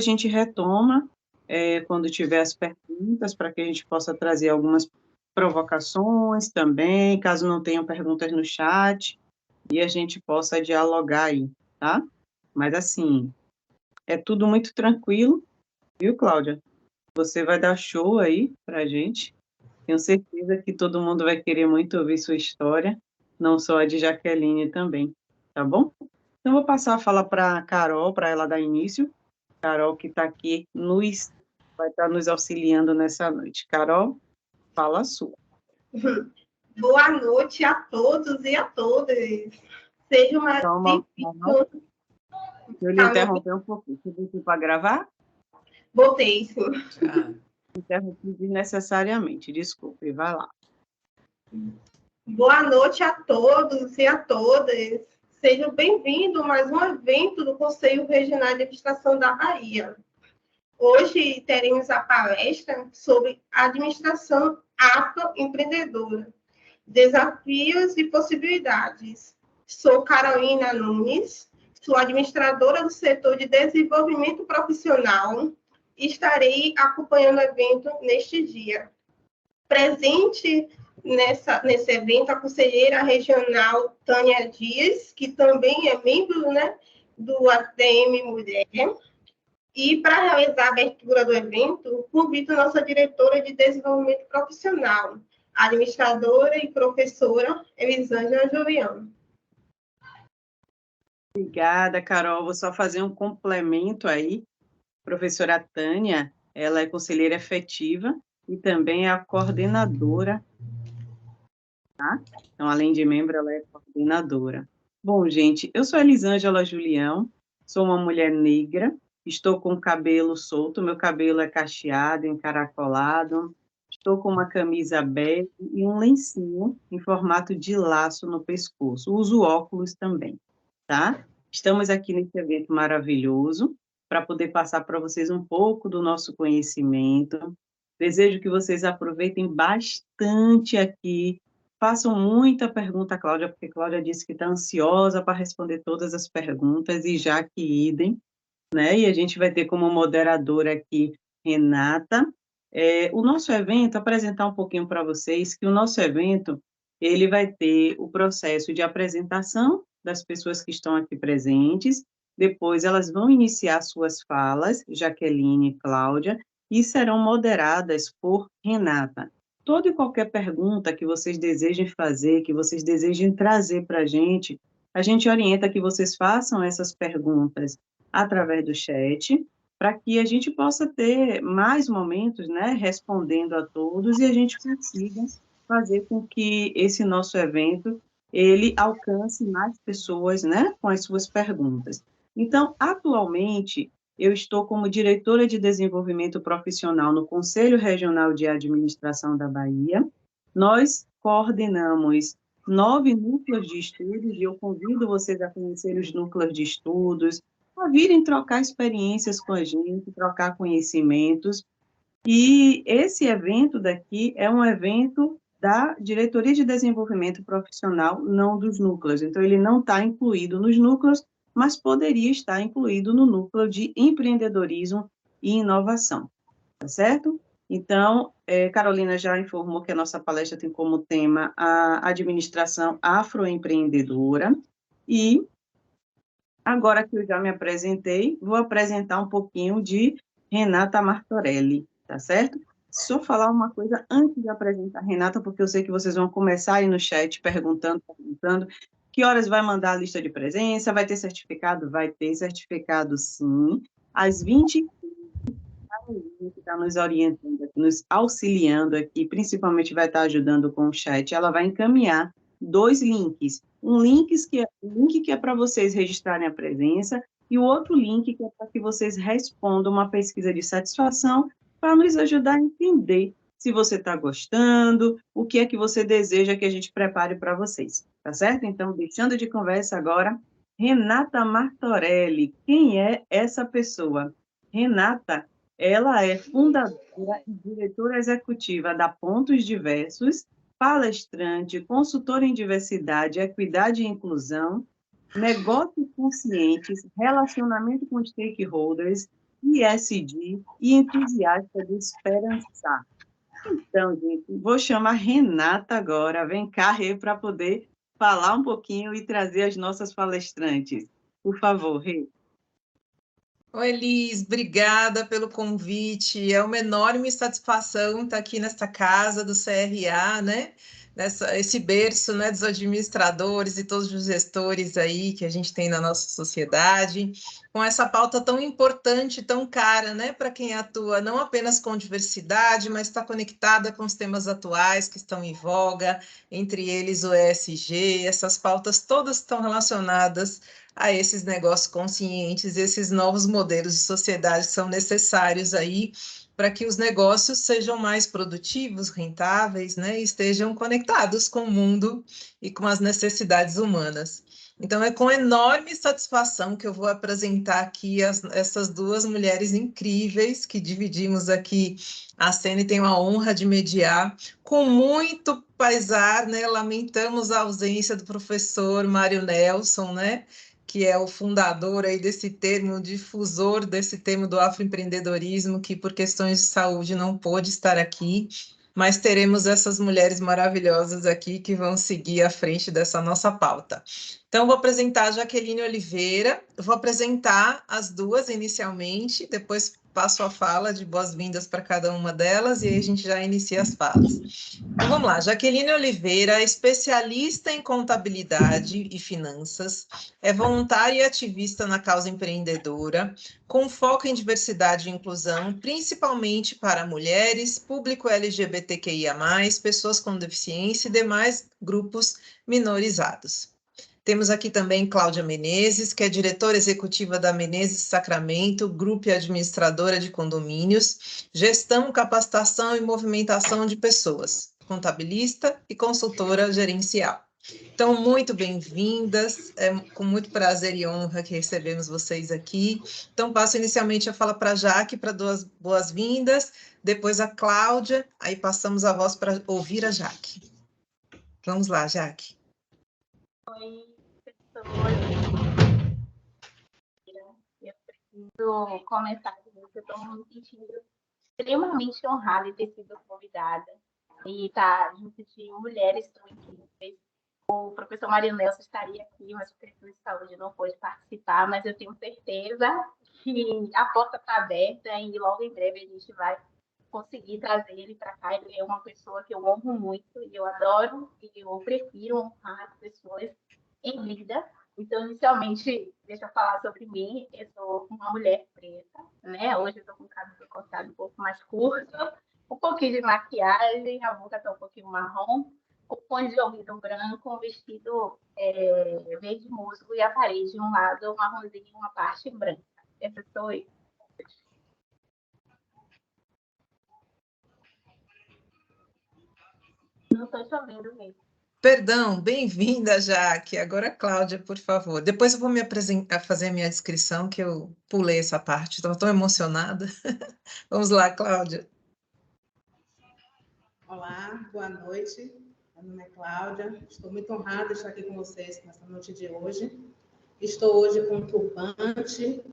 a gente retoma quando tiver as perguntas, para que a gente possa trazer algumas provocações também, caso não tenham perguntas no chat, e a gente possa dialogar aí, tá? Mas, assim, é tudo muito tranquilo, viu, Cláudia? Você vai dar show aí pra gente. Tenho certeza que todo mundo vai querer muito ouvir sua história, não só a de Jaqueline também, tá bom? Então, vou passar a fala para a Carol, para ela dar início. Carol, que está aqui, vai estar nos auxiliando nessa noite. Carol, fala a sua. Boa noite a todos e a todas. Sejam mais bem-vindos. Eu lhe interromper um pouquinho. Você botou para gravar? Botei isso. Interrompi desnecessariamente, desculpe, vai lá. Boa noite a todos e a todas. Sejam bem-vindos a mais um evento do Conselho Regional de Administração da Bahia. Hoje teremos a palestra sobre administração afroempreendedora, desafios e possibilidades. Sou Carolina Nunes, sou administradora do setor de desenvolvimento profissional e estarei acompanhando o evento neste dia. Presente nesse evento, a conselheira regional Tânia Dias, que também é membro, né, do ADM Mulher. E, para realizar a abertura do evento, convido nossa diretora de desenvolvimento profissional, administradora e professora Elisângela Juliano. Obrigada, Carol. Vou só fazer um complemento aí. A professora Tânia, ela é conselheira efetiva e também é a coordenadora, tá? Então, além de membro, ela é coordenadora. Bom, gente, eu sou Elisângela Julião, sou uma mulher negra, estou com o cabelo solto, meu cabelo é cacheado, encaracolado, estou com uma camisa bege e um lencinho em formato de laço no pescoço. Uso óculos também, tá? Estamos aqui nesse evento maravilhoso para poder passar para vocês um pouco do nosso conhecimento. Desejo que vocês aproveitem bastante aqui, façam muita pergunta, Cláudia, porque Cláudia disse que está ansiosa para responder todas as perguntas, e já que idem, né? E a gente vai ter como moderadora aqui Renata. O nosso evento, apresentar um pouquinho para vocês, que o nosso evento, ele vai ter o processo de apresentação das pessoas que estão aqui presentes, depois elas vão iniciar suas falas, Jaqueline e Cláudia, e serão moderadas por Renata. Toda e qualquer pergunta que vocês desejem fazer, que vocês desejem trazer para a gente orienta que vocês façam essas perguntas através do chat, para que a gente possa ter mais momentos, né, respondendo a todos, e a gente consiga fazer com que esse nosso evento, ele alcance mais pessoas, né, com as suas perguntas. Então, atualmente, eu estou como diretora de desenvolvimento profissional no Conselho Regional de Administração da Bahia. Nós coordenamos 9 núcleos de estudos, e eu convido vocês a conhecer os núcleos de estudos, a virem trocar experiências com a gente, trocar conhecimentos. E esse evento daqui é um evento da Diretoria de Desenvolvimento Profissional, não dos núcleos. Então, ele não está incluído nos núcleos, mas poderia estar incluído no núcleo de empreendedorismo e inovação, tá certo? Então, Carolina já informou que a nossa palestra tem como tema a administração afroempreendedora, e agora que eu já me apresentei, vou apresentar um pouquinho de Renata Martorelli, tá certo? Só falar uma coisa antes de apresentar a Renata, porque eu sei que vocês vão começar aí no chat perguntando, que horas vai mandar a lista de presença, vai ter certificado? Vai ter certificado, sim. Às 20 que está nos orientando, nos auxiliando aqui, principalmente vai estar ajudando com o chat, ela vai encaminhar 2 links. Um link que é para vocês registrarem a presença, e o outro link que é para que vocês respondam uma pesquisa de satisfação, para nos ajudar a entender se você está gostando, o que é que você deseja que a gente prepare para vocês, tá certo? Então, deixando de conversa agora, Renata Martorelli. Quem é essa pessoa? Renata, ela é fundadora e diretora executiva da Pontos Diversos, palestrante, consultora em diversidade, equidade e inclusão, negócios conscientes, relacionamento com stakeholders, ISD e entusiasta de esperançar. Então, gente, vou chamar Renata agora. Vem cá, Rê, para poder falar um pouquinho e trazer as nossas palestrantes. Por favor, Rê. Oi, Liz, obrigada pelo convite. É uma enorme satisfação estar aqui nesta casa do CRA, né? Esse berço, né, dos administradores e todos os gestores aí que a gente tem na nossa sociedade, com essa pauta tão importante, tão cara, né, para quem atua não apenas com diversidade, mas está conectada com os temas atuais que estão em voga, entre eles o ESG, essas pautas todas estão relacionadas a esses negócios conscientes, esses novos modelos de sociedade que são necessários aí para que os negócios sejam mais produtivos, rentáveis, né, e estejam conectados com o mundo e com as necessidades humanas. Então, é com enorme satisfação que eu vou apresentar aqui essas duas mulheres incríveis que dividimos aqui a cena e tenho a honra de mediar, com muito pesar, né, lamentamos a ausência do professor Mário Nelson, né, que é o fundador aí desse termo, o difusor desse termo do afroempreendedorismo, que por questões de saúde não pôde estar aqui, mas teremos essas mulheres maravilhosas aqui que vão seguir à frente dessa nossa pauta. Então, vou apresentar a Jaqueline Oliveira, vou apresentar as duas inicialmente, depois passo a fala de boas-vindas para cada uma delas e aí a gente já inicia as falas. Então, vamos lá. Jaqueline Oliveira é especialista em contabilidade e finanças, é voluntária e ativista na causa empreendedora, com foco em diversidade e inclusão, principalmente para mulheres, público LGBTQIA+, pessoas com deficiência e demais grupos minorizados. Temos aqui também Cláudia Menezes, que é diretora executiva da Menezes Sacramento, grupo e administradora de condomínios, gestão, capacitação e movimentação de pessoas, contabilista e consultora gerencial. Então, muito bem-vindas, é com muito prazer e honra que recebemos vocês aqui. Então, passo inicialmente a fala para a Jaque, para duas boas-vindas, depois a Cláudia, aí passamos a voz para ouvir a Jaque. Vamos lá, Jaque. Oi, pessoas. Eu preciso começar dizendo que eu estou me sentindo extremamente honrada de ter sido convidada e estar junto de mulheres tão incríveis. O professor Mário Nelson estaria aqui, mas o professor de saúde não pôde participar, mas eu tenho certeza que a porta está aberta e logo em breve a gente vai conseguir trazer ele para cá. Ele é uma pessoa que eu honro muito e eu adoro e eu prefiro honrar as pessoas em vida. Então, inicialmente, deixa eu falar sobre mim. Eu sou uma mulher preta, né? Hoje eu estou com o cabelo cortado um pouco mais curto, um pouquinho de maquiagem, a boca está um pouquinho marrom, o fone de ouvido branco, um vestido verde musgo e a parede de um lado marronzinho e uma parte branca. Essa sou eu. Não estou chovendo mesmo. Perdão, bem-vinda, Jaque. Agora, Cláudia, por favor. Depois eu vou me apresentar, fazer a minha descrição, que eu pulei essa parte, estou tão emocionada. Vamos lá, Cláudia. Olá, boa noite. Meu nome é Cláudia. Estou muito honrada de estar aqui com vocês nessa noite de hoje. Estou hoje com um turbante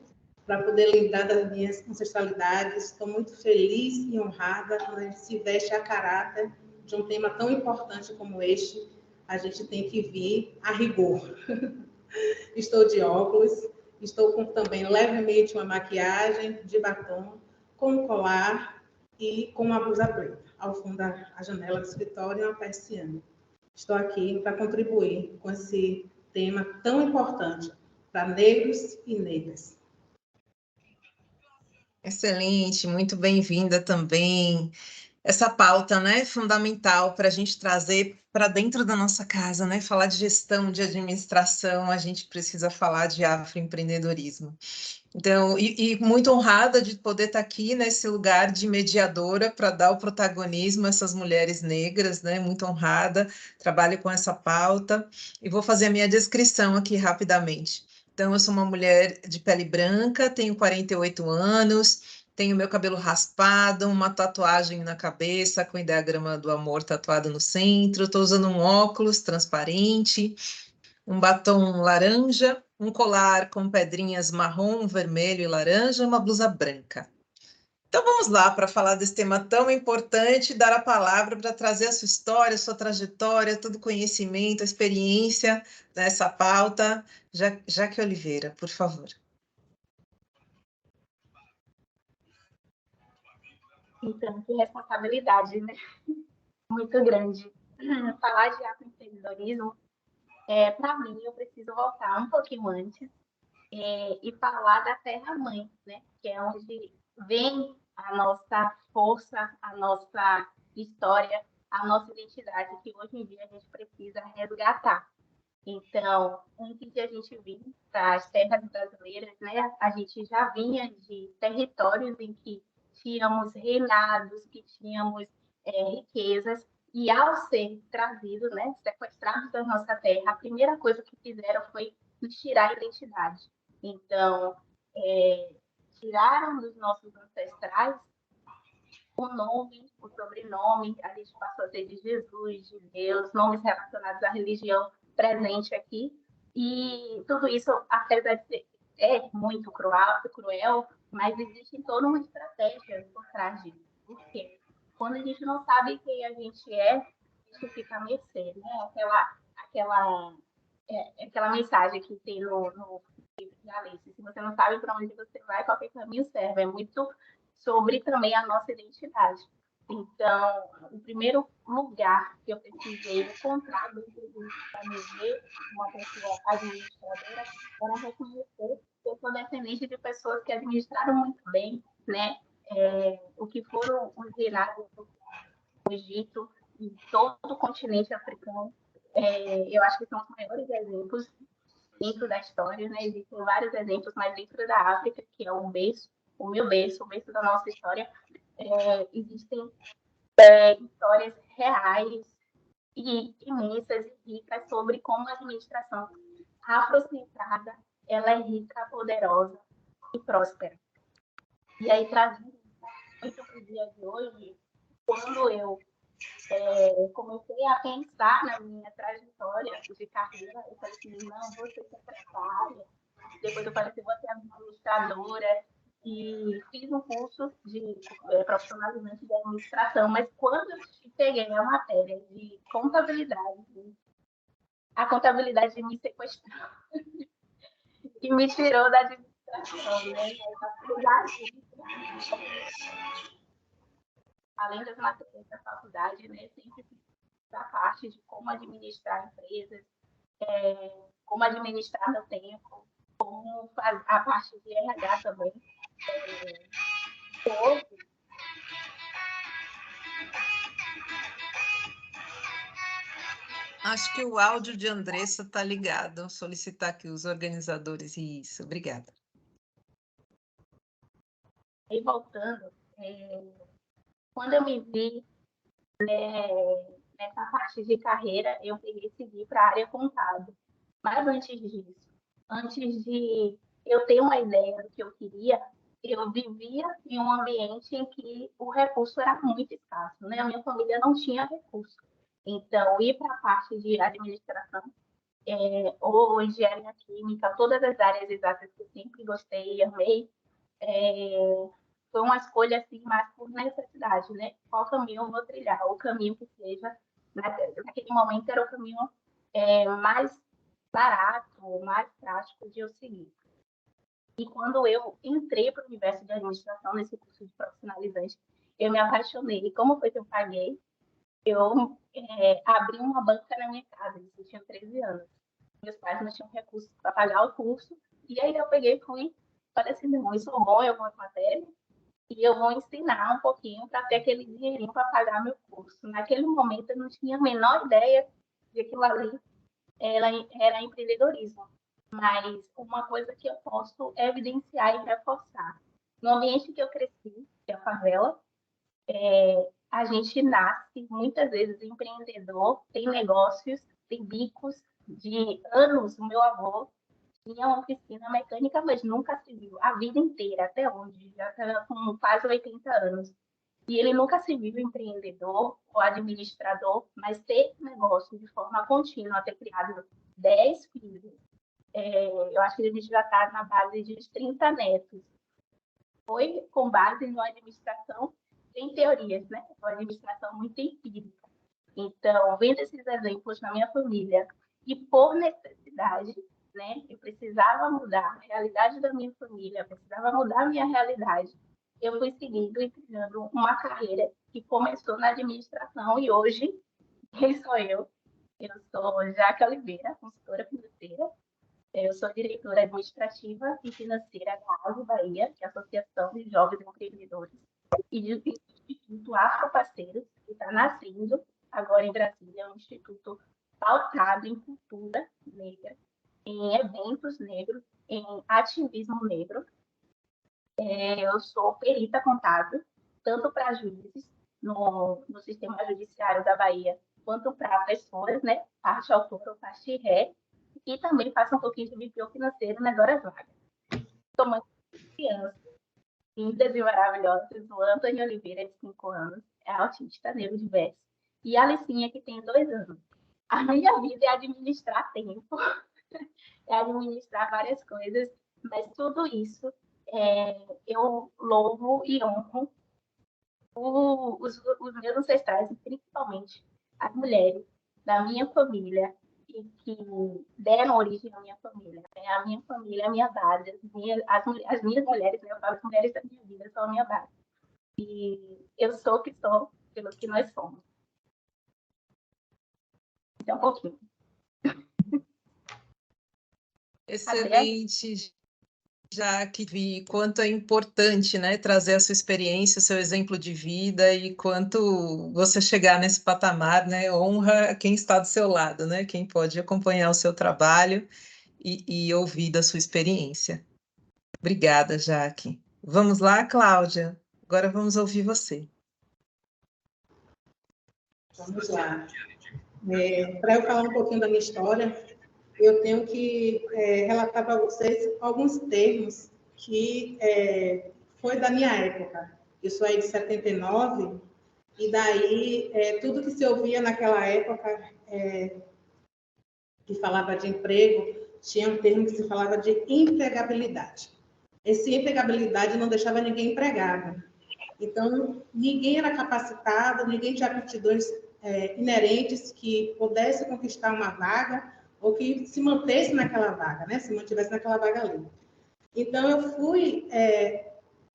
para poder lembrar das minhas ancestralidades. Estou muito feliz e honrada quando a gente se veste a caráter de um tema tão importante como este. A gente tem que vir a rigor. Estou de óculos, estou com também levemente uma maquiagem de batom, com um colar e com uma blusa preta. Ao fundo, a janela do escritório e uma persiana. Estou aqui para contribuir com esse tema tão importante para negros e negras. Excelente, muito bem-vinda também. Essa pauta, né, fundamental para a gente trazer para dentro da nossa casa, né, falar de gestão, de administração, a gente precisa falar de afroempreendedorismo. Então, e muito honrada de poder estar aqui nesse lugar de mediadora para dar o protagonismo a essas mulheres negras, né, muito honrada, trabalho com essa pauta, e vou fazer a minha descrição aqui rapidamente. Então, eu sou uma mulher de pele branca, tenho 48 anos, tenho meu cabelo raspado, uma tatuagem na cabeça com o ideograma do amor tatuado no centro, estou usando um óculos transparente, um batom laranja um colar com pedrinhas marrom, vermelho e laranja e uma blusa branca. Então vamos lá para falar desse tema tão importante, dar a palavra para trazer a sua história, a sua trajetória, todo o conhecimento, a experiência nessa pauta. Jaque Oliveira, por favor. Então, que responsabilidade, né? Muito grande. Falar de afroempreendedorismo, para mim, eu preciso voltar um pouquinho antes e falar da terra-mãe, né? Que é onde vem a nossa força, a nossa história, a nossa identidade, que hoje em dia a gente precisa resgatar. Então, antes de a gente vir para as terras brasileiras, né, a gente já vinha de territórios em que tínhamos reinados, que tínhamos riquezas, e ao ser trazidos, né, sequestrados da nossa terra, a primeira coisa que fizeram foi nos tirar a identidade. Então, tiraram dos nossos ancestrais o nome, o sobrenome, a gente passou a ter de Jesus, de Deus, nomes relacionados à religião presente aqui. E tudo isso, apesar de ser muito cruel, mas existe toda uma estratégia por trás disso. Por quê? Quando a gente não sabe quem a gente fica a mercê, né? Aquela mensagem que tem no livro de Alice. Se você não sabe para onde você vai, qualquer caminho serve. É muito sobre também a nossa identidade. Então, o primeiro lugar que eu precisei encontrar para me ver uma pessoa administradora era reconhecer que eu sou descendente de pessoas que administraram muito bem, né? O que foram os reinados do Egito e todo o continente africano. Eu acho que são os maiores exemplos dentro da história, né? Existem vários exemplos, mas dentro da África, que é o berço, o meu berço, o berço da nossa história, existem histórias reais e imensas e ricas sobre como a administração afrocentrada ela é rica, poderosa e próspera. E aí, trazendo muito para o dia de hoje, quando eu comecei a pensar na minha trajetória de carreira, eu falei assim, não, vou ser secretária. Depois eu falei assim, vou ser administradora. E fiz um curso de profissionalizante de administração, mas quando eu peguei a matéria de contabilidade, a contabilidade me sequestrou e me tirou da administração, né? Além das matérias da faculdade, né? Sempre fiz a parte de como administrar empresas, como administrar meu tempo, como fazer a parte de RH também. Hoje, Acho que o áudio de Andressa está ligado. Vou solicitar aqui os organizadores. Isso, obrigada. E voltando, quando eu me vi nessa parte de carreira, eu peguei e segui para a área contábil. Mas antes de eu ter uma ideia do que eu queria, eu vivia em um ambiente em que o recurso era muito escasso, né? A minha família não tinha recurso. Então, ir para a parte de administração ou engenharia química, todas as áreas exatas que eu sempre gostei e amei, foi uma escolha assim mais por necessidade, né? Qual caminho eu vou trilhar? O caminho que seja, naquele momento era o caminho mais barato, mais prático de eu seguir. E quando eu entrei para o universo de administração, nesse curso de profissionalizante, eu me apaixonei. E como foi que eu paguei? Eu abri uma banca na minha casa, eu tinha 13 anos. Meus pais não tinham recursos para pagar o curso. E aí eu peguei e falei assim, não, isso é bom, eu vou matéria, e eu vou ensinar um pouquinho para ter aquele dinheirinho para pagar meu curso. Naquele momento eu não tinha a menor ideia de aquilo ali era empreendedorismo. Mas uma coisa que eu posso evidenciar e reforçar. No ambiente que eu cresci, que é a favela, a gente nasce muitas vezes empreendedor, tem negócios, tem bicos de anos. O meu avô tinha uma oficina mecânica, mas nunca se viu a vida inteira, até hoje, já está com quase 80 anos. E ele nunca se viu empreendedor ou administrador, mas ter negócio de forma contínua, ter criado 10 filhos, eu acho que a gente já está na base de uns 30 netos. Foi com base numa administração sem teorias, né? Uma administração muito empírica. Então, vendo esses exemplos na minha família e por necessidade, né? Eu precisava mudar a realidade da minha família, eu precisava mudar a minha realidade. Eu fui seguindo e criando uma carreira que começou na administração e hoje, quem sou eu? Eu sou Jaque Oliveira, consultora financeira. Eu sou diretora administrativa e financeira da ASO Bahia, que é a Associação de Jovens Empreendedores, e do Instituto Afro Parceiros, que está nascendo agora em Brasília, um instituto pautado em cultura negra, em eventos negros, em ativismo negro. Eu sou perita contábil, tanto para juízes no sistema judiciário da Bahia, quanto para pessoas, né, parte autora ou parte ré, e também faço um pouquinho de BPO financeiro nas horas vagas. Sou mãe de criança, lindas e maravilhosas, o Antônio Oliveira, de 5 anos, é autista neurodiverso, e a Alicinha, que tem 2 anos. A minha vida é administrar tempo, é administrar várias coisas, mas tudo isso eu louvo e honro os meus ancestrais, e principalmente as mulheres da minha família, e que deram origem à minha família. A minha família é a minha base, as minhas mulheres, né, eu falo, as mulheres da minha vida são a minha base. E eu sou o que sou pelo que nós somos. Então, um pouquinho. Excelente, Jaque, vi quanto é importante, né, trazer a sua experiência, o seu exemplo de vida e quanto você chegar nesse patamar, né, honra quem está do seu lado, né, quem pode acompanhar o seu trabalho e ouvir da sua experiência. Obrigada, Jaque. Vamos lá, Cláudia. Agora vamos ouvir você. Vamos lá. Para eu falar um pouquinho da minha história, eu tenho que relatar para vocês alguns termos que foi da minha época. Isso aí de 79, e daí tudo que se ouvia naquela época que falava de emprego, tinha um termo que se falava de empregabilidade. Esse empregabilidade não deixava ninguém empregado. Então, ninguém era capacitado, ninguém tinha aptidões inerentes que pudesse conquistar uma vaga ou que se mantesse naquela vaga, né? Se mantivesse naquela vaga ali. Então, eu fui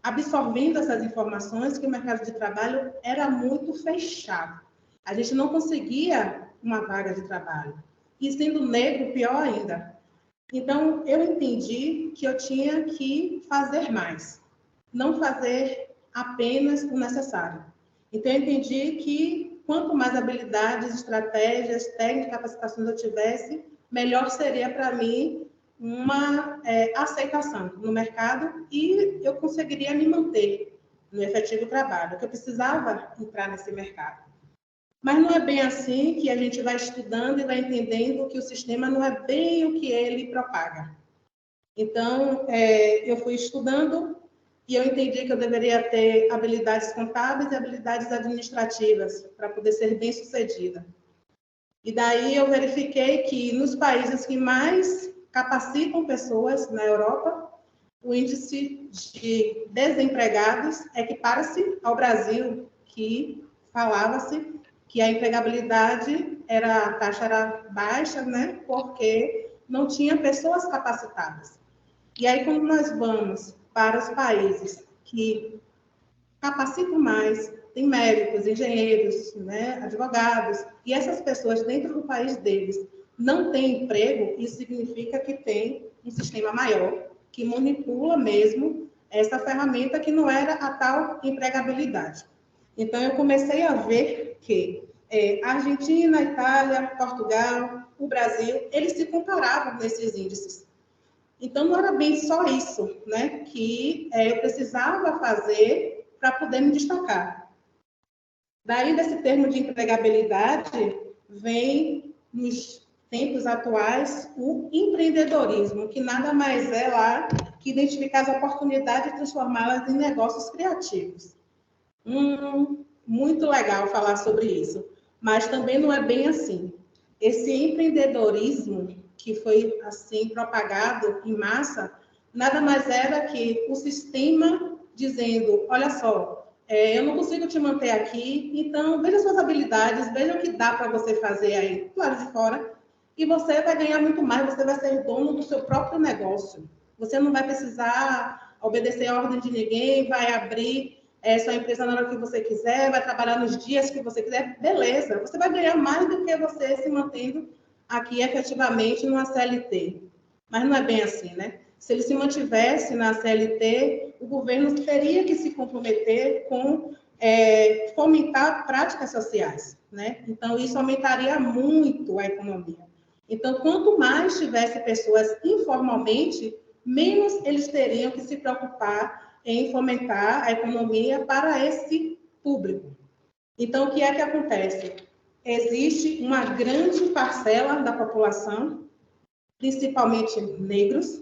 absorvendo essas informações que o mercado de trabalho era muito fechado. A gente não conseguia uma vaga de trabalho. E sendo negro, pior ainda. Então, eu entendi que eu tinha que fazer mais, não fazer apenas o necessário. Então, eu entendi que quanto mais habilidades, estratégias, técnicas, capacitações eu tivesse, melhor seria para mim uma aceitação no mercado e eu conseguiria me manter no efetivo trabalho, que eu precisava entrar nesse mercado. Mas não é bem assim que a gente vai estudando e vai entendendo que o sistema não é bem o que ele propaga. Então, eu fui estudando e eu entendi que eu deveria ter habilidades contábeis e habilidades administrativas para poder ser bem-sucedida. E daí eu verifiquei que nos países que mais capacitam pessoas na Europa, o índice de desempregados equipara-se ao Brasil, que falava-se que a empregabilidade a taxa era baixa, né? Porque não tinha pessoas capacitadas. E aí, quando nós vamos para os países que capacitam mais, tem médicos, engenheiros, né, advogados, e essas pessoas dentro do país deles não têm emprego, isso significa que tem um sistema maior que manipula mesmo essa ferramenta que não era a tal empregabilidade. Então, eu comecei a ver que Argentina, Itália, Portugal, o Brasil, eles se comparavam nesses índices. Então, não era bem só isso, né, que eu precisava fazer para poder me destacar. Daí, desse termo de empregabilidade, vem, nos tempos atuais, o empreendedorismo, que nada mais é lá que identificar as oportunidades e transformá-las em negócios criativos. Muito legal falar sobre isso, mas também não é bem assim. Esse empreendedorismo, que foi assim propagado em massa, nada mais era que o sistema dizendo, olha só, eu não consigo te manter aqui, então veja suas habilidades, veja o que dá para você fazer aí do lado de fora, e você vai ganhar muito mais, você vai ser dono do seu próprio negócio. Você não vai precisar obedecer a ordem de ninguém, vai abrir sua empresa na hora que você quiser, vai trabalhar nos dias que você quiser, beleza. Você vai ganhar mais do que você se mantendo aqui efetivamente numa CLT. Mas não é bem assim, né? Se ele se mantivesse na CLT, o governo teria que se comprometer com fomentar práticas sociais, né? Então, isso aumentaria muito a economia. Então, quanto mais tivesse pessoas informalmente, menos eles teriam que se preocupar em fomentar a economia para esse público. Então, o que é que acontece? Existe uma grande parcela da população, principalmente negros,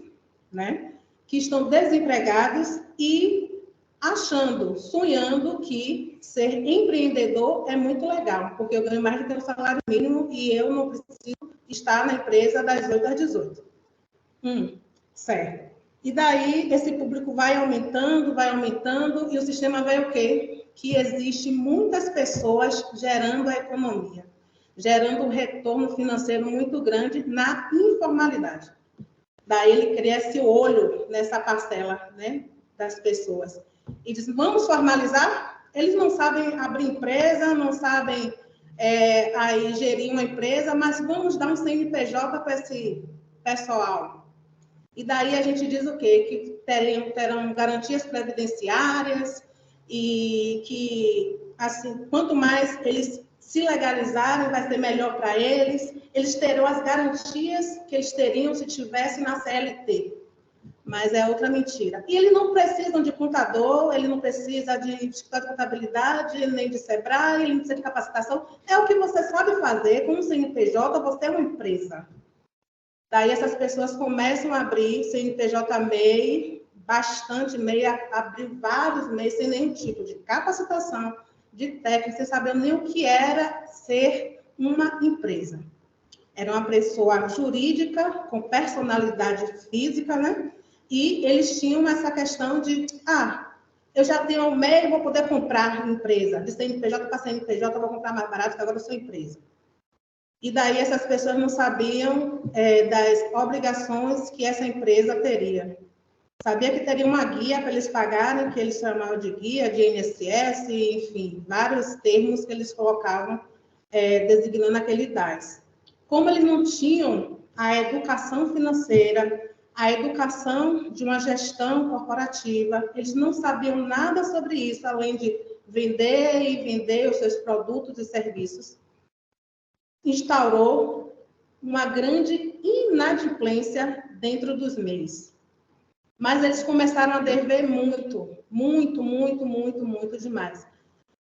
né, que estão desempregados e achando, sonhando que ser empreendedor é muito legal, porque eu ganho mais do que o salário mínimo e eu não preciso estar na empresa das 8 às 18. Certo. E daí esse público vai aumentando, e o sistema vai o quê? Que existe muitas pessoas gerando a economia, gerando um retorno financeiro muito grande na informalidade. Daí ele cria esse olho nessa parcela, né, das pessoas. E diz, vamos formalizar? Eles não sabem abrir empresa, não sabem aí gerir uma empresa, mas vamos dar um CNPJ para esse pessoal. E daí a gente diz o quê? Que terão garantias previdenciárias e que, assim, quanto mais eles se legalizarem, vai ser melhor para eles. Eles terão as garantias que eles teriam se tivessem na CLT. Mas é outra mentira. E eles não precisam de contador, ele não precisa de escritório de contabilidade, nem de SEBRAE, ele não precisa de capacitação. É o que você sabe fazer. Com o CNPJ, você é uma empresa. Daí essas pessoas começam a abrir CNPJ MEI, bastante MEI, abriu vários MEI sem nenhum tipo de capacitação, de técnica, sem saber nem o que era ser uma empresa. Era uma pessoa jurídica, com personalidade física, né? E eles tinham essa questão de, eu já tenho um MEI, vou poder comprar empresa. De CNPJ para CNPJ, eu vou comprar mais barato, que agora eu sou empresa. E daí essas pessoas não sabiam das obrigações que essa empresa teria. Sabia que teria uma guia para eles pagarem, que eles chamavam de guia, de INSS, enfim, vários termos que eles colocavam designando aquele DAS. Como eles não tinham a educação financeira, a educação de uma gestão corporativa, eles não sabiam nada sobre isso, além de vender e vender os seus produtos e serviços, instaurou uma grande inadimplência dentro dos MEIs. Mas eles começaram a dever muito demais.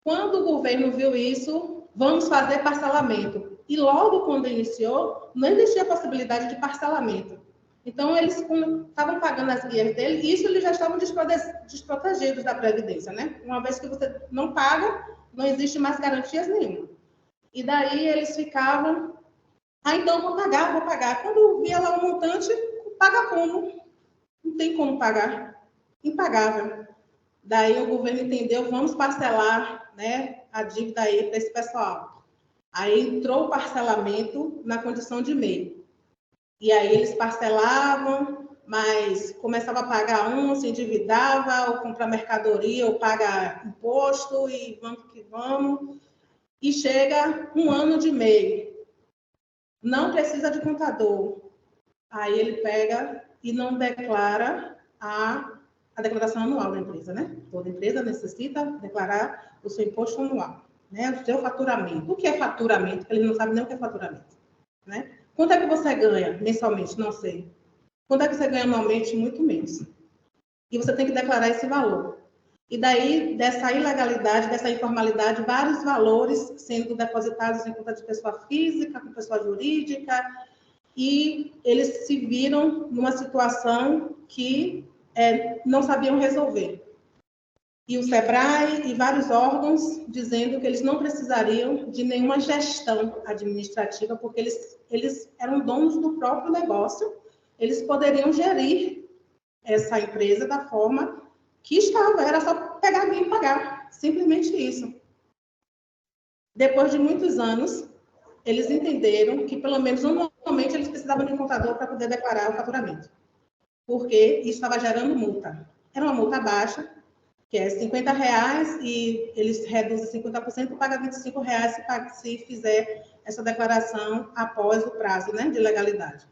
Quando o governo viu isso, vamos fazer parcelamento. E logo quando iniciou, não existia a possibilidade de parcelamento. Então, eles estavam pagando as guias dele, e isso eles já estavam desprotegidos da Previdência, né? Uma vez que você não paga, não existe mais garantias nenhuma. E daí eles ficavam, então vou pagar. Quando via lá o montante, paga como? Não tem como pagar. Impagável. Daí o governo entendeu, vamos parcelar, né, a dívida aí para esse pessoal. Aí entrou o parcelamento na condição de MEI. E aí eles parcelavam, mas começava a pagar se endividava, ou comprar mercadoria, ou paga imposto, e vamos que vamos. E chega um ano de MEI. Não precisa de contador. Aí ele pega e não declara a declaração anual da empresa, né? Toda empresa necessita declarar o seu imposto anual, né? O seu faturamento. O que é faturamento? Porque ele não sabe nem o que é faturamento, né? Quanto é que você ganha mensalmente? Não sei. Quanto é que você ganha anualmente? Muito menos. E você tem que declarar esse valor. E daí, dessa ilegalidade, dessa informalidade, vários valores sendo depositados em conta de pessoa física, com pessoa jurídica, e eles se viram numa situação que não sabiam resolver. e o SEBRAE e vários órgãos dizendo que eles não precisariam de nenhuma gestão administrativa, porque eles eram donos do próprio negócio, eles poderiam gerir essa empresa da forma que estava, era só pegar alguém e pagar, simplesmente isso. Depois de muitos anos, eles entenderam que, pelo menos anualmente, eles precisavam de um contador para poder declarar o faturamento, porque isso estava gerando multa. Era uma multa baixa, que é R$50, e eles reduzem 50% e pagam R$25 se fizer essa declaração após o prazo, né, de legalidade.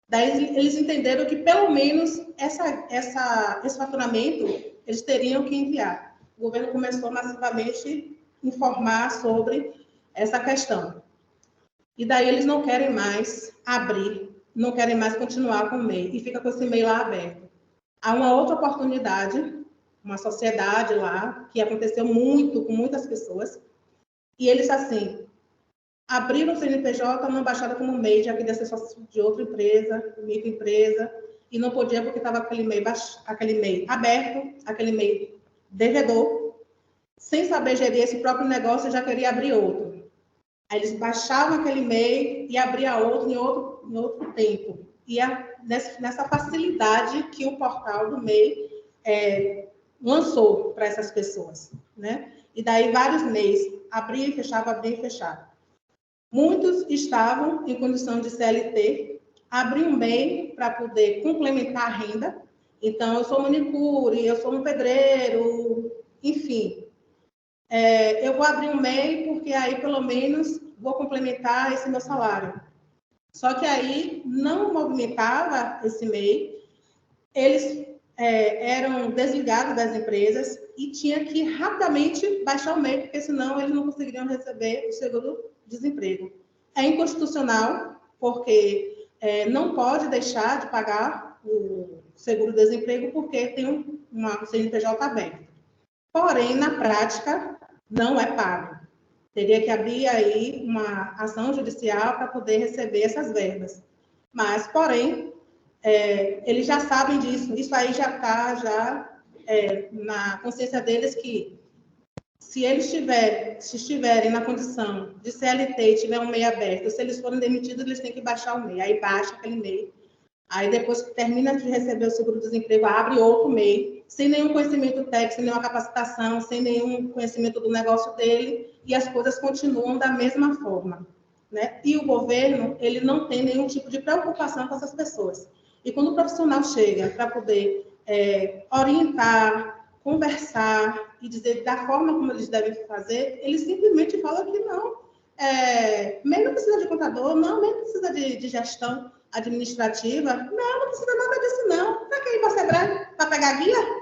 Daí eles entenderam que, pelo menos, esse faturamento eles teriam que enviar. O governo começou massivamente a informar sobre essa questão. E daí eles não querem mais abrir, não querem mais continuar com o MEI, e fica com esse MEI lá aberto. Há uma outra oportunidade, uma sociedade lá, que aconteceu muito com muitas pessoas, e eles, assim, abriram o CNPJ não baixaram como MEI, já queria ser sócio de outra empresa, microempresa, e não podia porque estava aquele MEI aberto, aquele MEI devedor, sem saber gerir esse próprio negócio, já queria abrir outro. Aí eles baixavam aquele MEI e abria outro em outro tempo. E nessa facilidade que o portal do MEI lançou para essas pessoas, né? E daí vários MEIs abria e fechava. Muitos estavam em condição de CLT, abriam um MEI para poder complementar a renda. Então, eu sou manicure, eu sou um pedreiro, enfim. Eu vou abrir um MEI porque aí, pelo menos, vou complementar esse meu salário. Só que aí não movimentava esse MEI, eles eram desligados das empresas e tinha que rapidamente baixar o MEI, porque senão eles não conseguiriam receber o seguro-desemprego. É inconstitucional, porque não pode deixar de pagar o seguro-desemprego porque tem uma CNPJ aberta. Porém, na prática, não é pago. Teria que abrir aí uma ação judicial para poder receber essas verbas. Mas, porém, eles já sabem disso. Isso aí já está na consciência deles que se eles estiverem na condição de CLT e tiver um MEI aberto, se eles forem demitidos, eles têm que baixar o MEI. Aí baixa aquele MEI. Aí depois que termina de receber o seguro-desemprego, abre outro MEI, sem nenhum conhecimento técnico, sem nenhuma capacitação, sem nenhum conhecimento do negócio dele, e as coisas continuam da mesma forma, né? E o governo, ele não tem nenhum tipo de preocupação com essas pessoas. E quando o profissional chega para poder orientar, conversar e dizer da forma como eles devem fazer, ele simplesmente fala que não. MEI não precisa de contador, não, MEI não precisa de gestão administrativa, não precisa nada disso, não. Para que ir para o SEBRAE? Para pegar guia?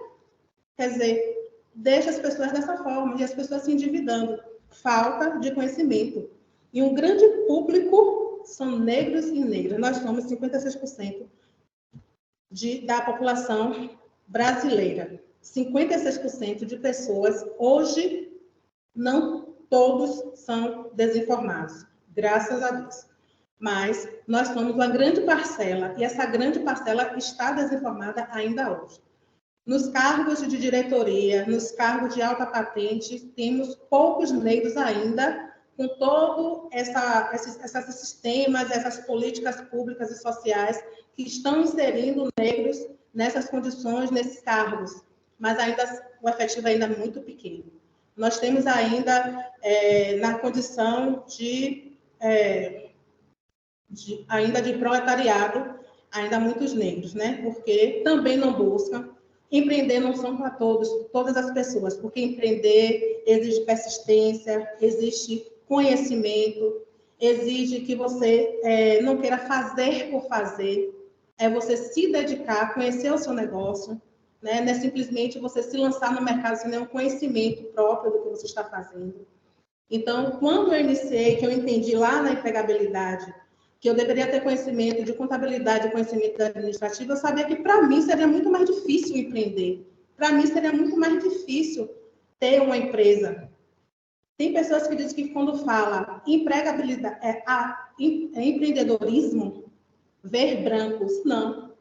Quer dizer, deixa as pessoas dessa forma, e as pessoas se endividando. Falta de conhecimento. E um grande público são negros e negras. Nós somos 56% da população brasileira. 56% de pessoas, hoje, não todos são desinformados, graças a Deus. Mas nós somos uma grande parcela, e essa grande parcela está desinformada ainda hoje. Nos cargos de diretoria, nos cargos de alta patente, temos poucos negros ainda, com todos esses sistemas, essas políticas públicas e sociais que estão inserindo negros nessas condições, nesses cargos. Mas ainda o efetivo ainda é muito pequeno. Nós temos ainda, na condição ainda de proletariado, ainda muitos negros, né? Porque também não buscam. Empreender não são para todas as pessoas, porque empreender exige persistência, exige conhecimento, exige que você não queira fazer por fazer, é você se dedicar, conhecer o seu negócio, né? Não é simplesmente você se lançar no mercado sem nenhum conhecimento próprio do que você está fazendo. Então, quando eu iniciei, que eu entendi lá na empregabilidade, que eu deveria ter conhecimento de contabilidade, conhecimento administrativo, eu sabia que para mim seria muito mais difícil empreender. Para mim seria muito mais difícil ter uma empresa. Tem pessoas que dizem que quando fala empregabilidade, empreendedorismo, ver brancos. Não.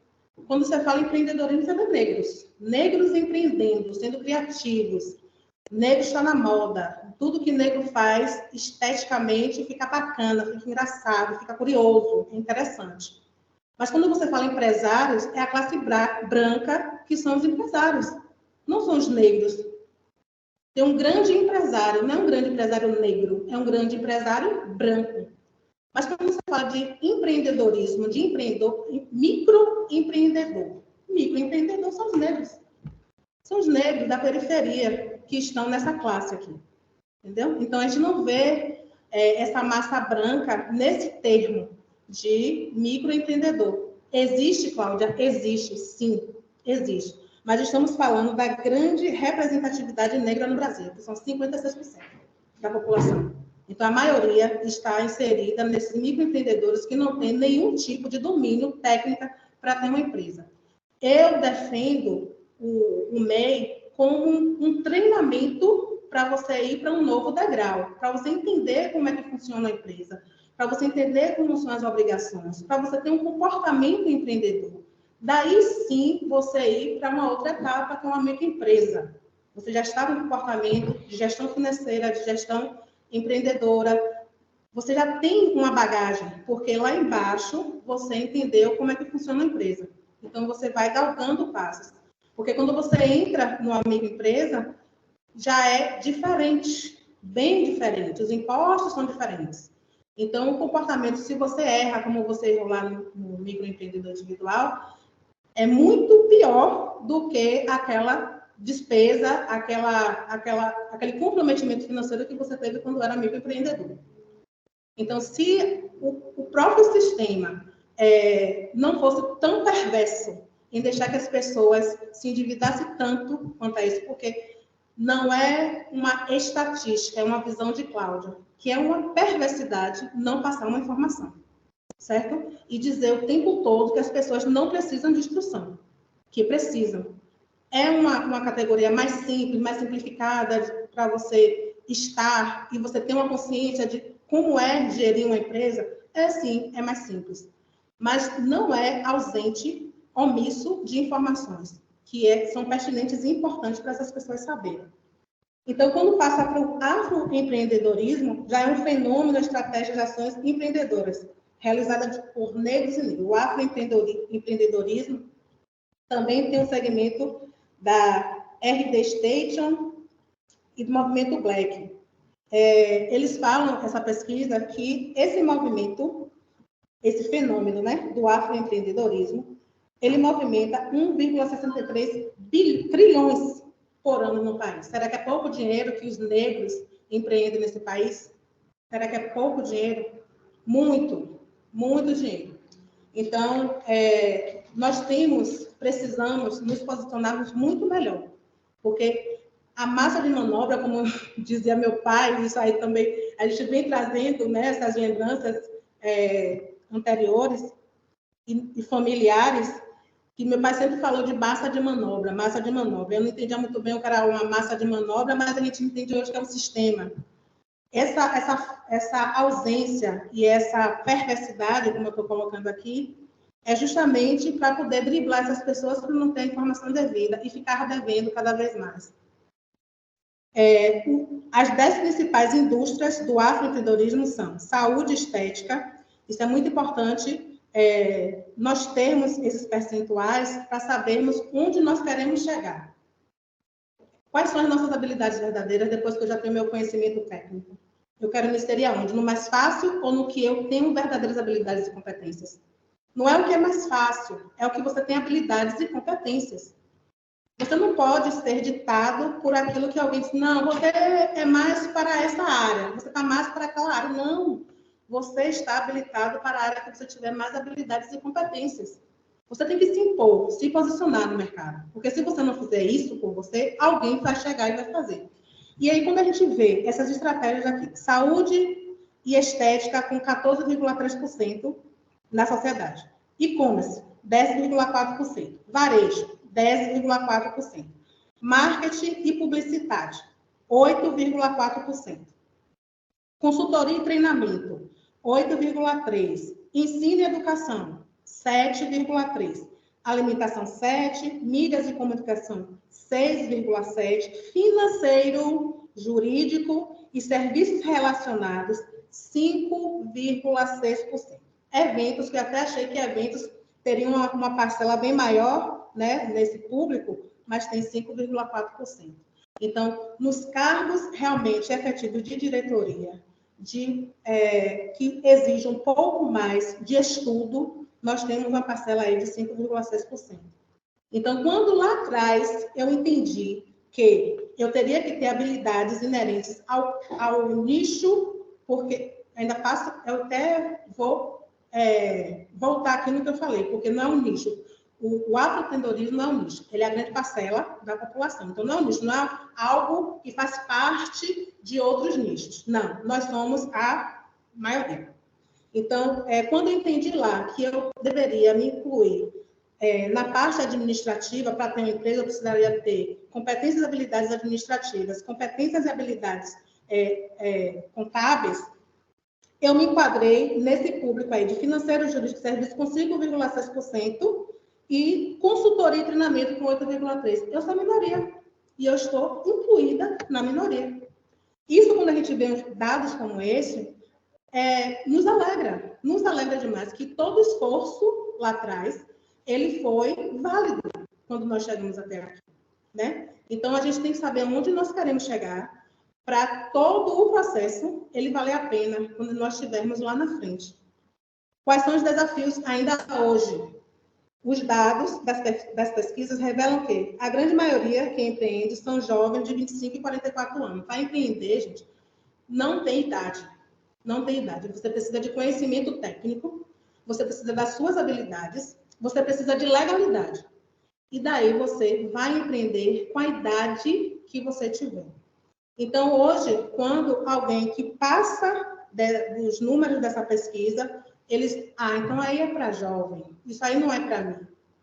Quando você fala em empreendedorismo, você vê negros. Negros empreendendo, sendo criativos. Negro está na moda. Tudo que negro faz, esteticamente, fica bacana, fica engraçado, fica curioso, é interessante. Mas quando você fala em empresários, é a classe branca que são os empresários. Não são os negros. Tem um grande empresário, não é um grande empresário negro, é um grande empresário branco. Mas quando você fala de empreendedorismo, de empreendedor, microempreendedor são os negros. São os negros da periferia que estão nessa classe aqui. Entendeu? Então, a gente não vê essa massa branca nesse termo de microempreendedor. Existe, Cláudia? Existe, sim, existe. Mas estamos falando da grande representatividade negra no Brasil, que são 56% da população. Então, a maioria está inserida nesses microempreendedores que não têm nenhum tipo de domínio técnico para ter uma empresa. Eu defendo o MEI como um treinamento para você ir para um novo degrau, para você entender como é que funciona a empresa, para você entender como são as obrigações, para você ter um comportamento empreendedor. Daí, sim, você ir para uma outra etapa, que é uma microempresa. Você já está no comportamento de gestão financeira, de gestão empreendedora. Você já tem uma bagagem, porque lá embaixo você entendeu como é que funciona a empresa. Então, você vai galgando passos. Porque quando você entra numa microempresa, já é diferente, bem diferente. Os impostos são diferentes. Então, o comportamento, se você erra, como você errou lá no microempreendedor individual, é muito pior do que aquela despesa, aquele comprometimento financeiro que você teve quando era microempreendedor. Então, se o próprio sistema não fosse tão perverso em deixar que as pessoas se endividassem tanto quanto a isso, porque não é uma estatística, é uma visão de Cláudia, que é uma perversidade não passar uma informação, certo? E dizer o tempo todo que as pessoas não precisam de instrução, que precisam. É uma categoria mais simples, mais simplificada para você estar e você ter uma consciência de como é gerir uma empresa? Sim, é mais simples. Mas não é ausente, omisso de informações, que são pertinentes e importantes para essas pessoas saberem. Então, quando passa para o afroempreendedorismo, já é um fenômeno da estratégia de ações empreendedoras, realizada por negros e negros. O afroempreendedorismo também tem um segmento da RD Station e do movimento Black. Eles falam, essa pesquisa, que esse movimento, esse fenômeno, né, do afroempreendedorismo, ele movimenta 1,63 trilhões por ano no país. Será que é pouco dinheiro que os negros empreendem nesse país? Será que é pouco dinheiro? Muito, muito dinheiro. Então, nós precisamos nos posicionarmos muito melhor, porque a massa de manobra, como dizia meu pai, isso aí também a gente vem trazendo, né, essas lembranças anteriores e familiares, que meu pai sempre falou de massa de manobra, massa de manobra. Eu não entendia muito bem o que era uma massa de manobra, mas a gente entende hoje que é um sistema. Essa ausência e essa perversidade, como eu estou colocando aqui, é justamente para poder driblar essas pessoas que não têm informação devida e ficar devendo cada vez mais. As 10 principais indústrias do afroempreendedorismo são saúde e estética. Isso é muito importante, nós termos esses percentuais para sabermos onde nós queremos chegar. Quais são as nossas habilidades verdadeiras depois que eu já tenho meu conhecimento técnico? Eu quero me inserir aonde? No mais fácil ou no que eu tenho verdadeiras habilidades e competências? Não é o que é mais fácil, é o que você tem habilidades e competências. Você não pode ser ditado por aquilo que alguém diz, não, você é mais para essa área, você está mais para aquela área. Não, você está habilitado para a área que você tiver mais habilidades e competências. Você tem que se impor, se posicionar no mercado. Porque se você não fizer isso por você, alguém vai chegar e vai fazer. E aí, quando a gente vê essas estratégias aqui, saúde e estética com 14,3% na sociedade. E-commerce, 10,4%. Varejo, 10,4%. Marketing e publicidade, 8,4%. Consultoria e treinamento, 8,3%. Ensino e educação, 7,3%. alimentação 7, mídias e comunicação 6,7, financeiro, jurídico e serviços relacionados 5,6%. Eventos, que eu até achei que eventos teriam uma parcela bem maior, né, nesse público, mas tem 5,4%. Então, nos cargos realmente efetivos de diretoria, que exigem um pouco mais de estudo, nós temos uma parcela aí de 5,6%. Então, quando lá atrás eu entendi que eu teria que ter habilidades inerentes ao nicho, porque ainda passo, eu até vou voltar aqui no que eu falei, porque não é um nicho. O afroempreendedorismo não é um nicho, ele é a grande parcela da população. Então, não é um nicho, não é algo que faz parte de outros nichos. Não, nós somos a maioria. Então, quando eu entendi lá que eu deveria me incluir na parte administrativa, para ter um emprego, eu precisaria ter competências e habilidades administrativas, competências e habilidades contábeis, eu me enquadrei nesse público aí de financeiro, jurídico e serviço com 5,6% e consultoria e treinamento com 8,3%. Eu sou minoria e eu estou incluída na minoria. Isso, quando a gente vê dados como esse, nos alegra demais que todo esforço lá atrás, ele foi válido quando nós chegamos até aqui, né? Então, a gente tem que saber onde nós queremos chegar para todo o processo ele valer a pena quando nós estivermos lá na frente. Quais são os desafios ainda hoje? Os dados das pesquisas revelam que a grande maioria que empreende são jovens de 25 e 44 anos. Para empreender, gente, não tem idade. Não tem idade. Você precisa de conhecimento técnico, você precisa das suas habilidades, você precisa de legalidade. E daí você vai empreender com a idade que você tiver. Então, hoje, quando alguém que passa dos números dessa pesquisa, eles... então aí é para jovem. Isso aí não é para mim.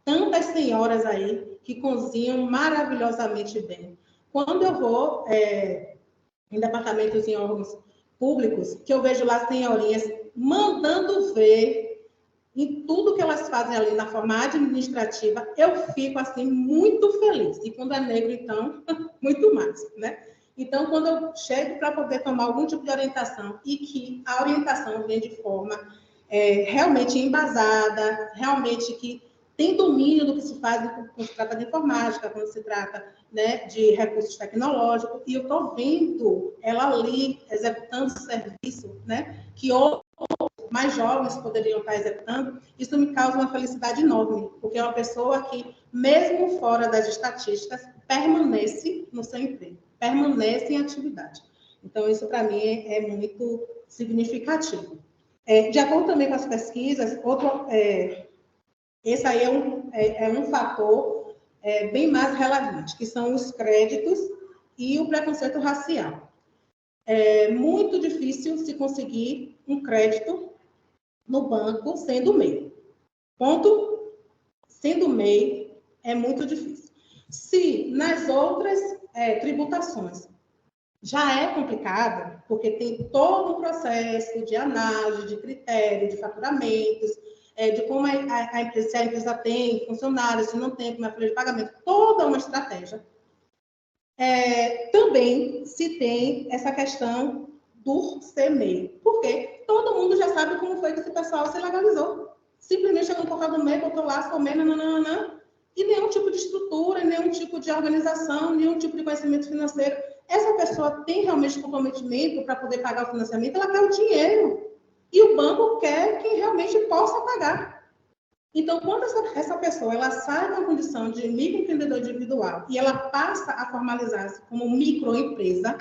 Tantas senhoras aí que cozinham maravilhosamente bem. Quando eu vou em departamentos, em órgãos públicos, que eu vejo lá senhorinhas mandando ver em tudo que elas fazem ali na forma administrativa, eu fico, assim, muito feliz. E quando é negro, então, muito mais, né? Então, quando eu chego para poder tomar algum tipo de orientação e que a orientação vem de forma realmente embasada, realmente que tem domínio do que se faz quando se trata de informática, quando se trata, né, de recursos tecnológicos, e eu estou vendo ela ali executando serviço, né, que outros mais jovens poderiam estar executando, isso me causa uma felicidade enorme, porque é uma pessoa que, mesmo fora das estatísticas, permanece no seu emprego, permanece em atividade. Então, isso para mim é muito significativo. De acordo também com as pesquisas, esse aí é um fator bem mais relevante, que são os créditos e o preconceito racial. É muito difícil se conseguir um crédito no banco sendo MEI. Ponto. Sendo MEI é muito difícil. Se nas outras tributações já é complicado, porque tem todo um processo de análise, de critério, de faturamentos, de como a empresa, se a empresa tem funcionários, se não tem, como é a folha de pagamento, toda uma estratégia. Também se tem essa questão do CMEI, porque todo mundo já sabe como foi que esse pessoal se legalizou. Simplesmente chegou no portal do MEI, botou lá, sou MEI, nananana, e nenhum tipo de estrutura, nenhum tipo de organização, nenhum tipo de conhecimento financeiro. Essa pessoa tem realmente comprometimento para poder pagar o financiamento, ela quer o dinheiro. E o banco quer quem realmente possa pagar. Então, quando essa pessoa ela sai da condição de microempreendedor individual e ela passa a formalizar-se como microempresa,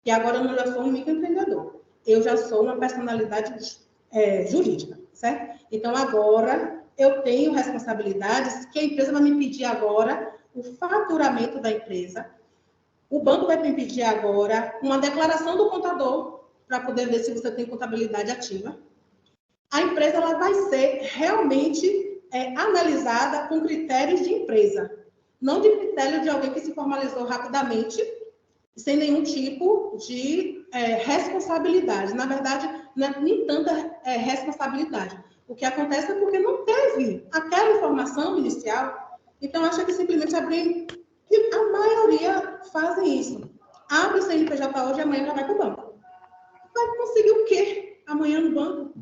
e agora eu não já sou um microempreendedor, eu já sou uma personalidade jurídica, certo? Então, agora eu tenho responsabilidades que a empresa vai me pedir agora o faturamento da empresa, o banco vai me pedir agora uma declaração do contador para poder ver se você tem contabilidade ativa. A empresa ela vai ser realmente analisada com critérios de empresa, não de critério de alguém que se formalizou rapidamente, sem nenhum tipo de responsabilidade. Na verdade, não é nem tanta responsabilidade, O que acontece é porque não teve aquela informação inicial. Então, acha que simplesmente abrir... E a maioria fazem isso. Abre o CNPJ hoje e amanhã já vai para o banco. Vai conseguir o quê amanhã no banco?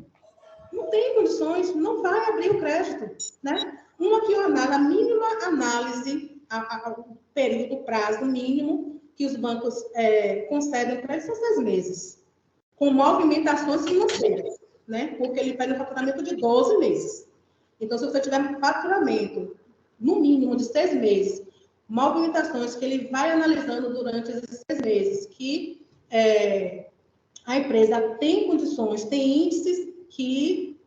Não tem condições, não vai abrir o crédito, né? A mínima análise, o período, o prazo mínimo que os bancos concedem para eles são 6 meses, com movimentações financeiras, né? Porque ele pede um faturamento de 12 meses. Então, se você tiver um faturamento, no mínimo, de 6 meses, movimentações que ele vai analisando durante esses 6 meses, que a empresa tem condições, tem índices que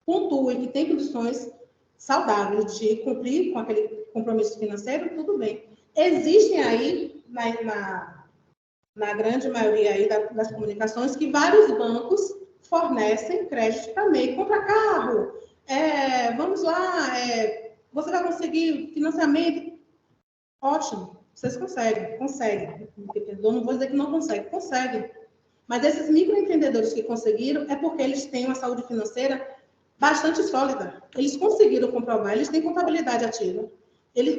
pontuem, que tem condições saudáveis de cumprir com aquele compromisso financeiro, tudo bem. Existem aí, na grande maioria aí das comunicações, que vários bancos fornecem crédito para MEI. Compra carro, vamos lá, você vai conseguir financiamento. Ótimo, vocês conseguem. Eu não vou dizer que não conseguem. Mas esses microempreendedores que conseguiram é porque eles têm uma saúde financeira bastante sólida. Eles conseguiram comprovar, eles têm contabilidade ativa.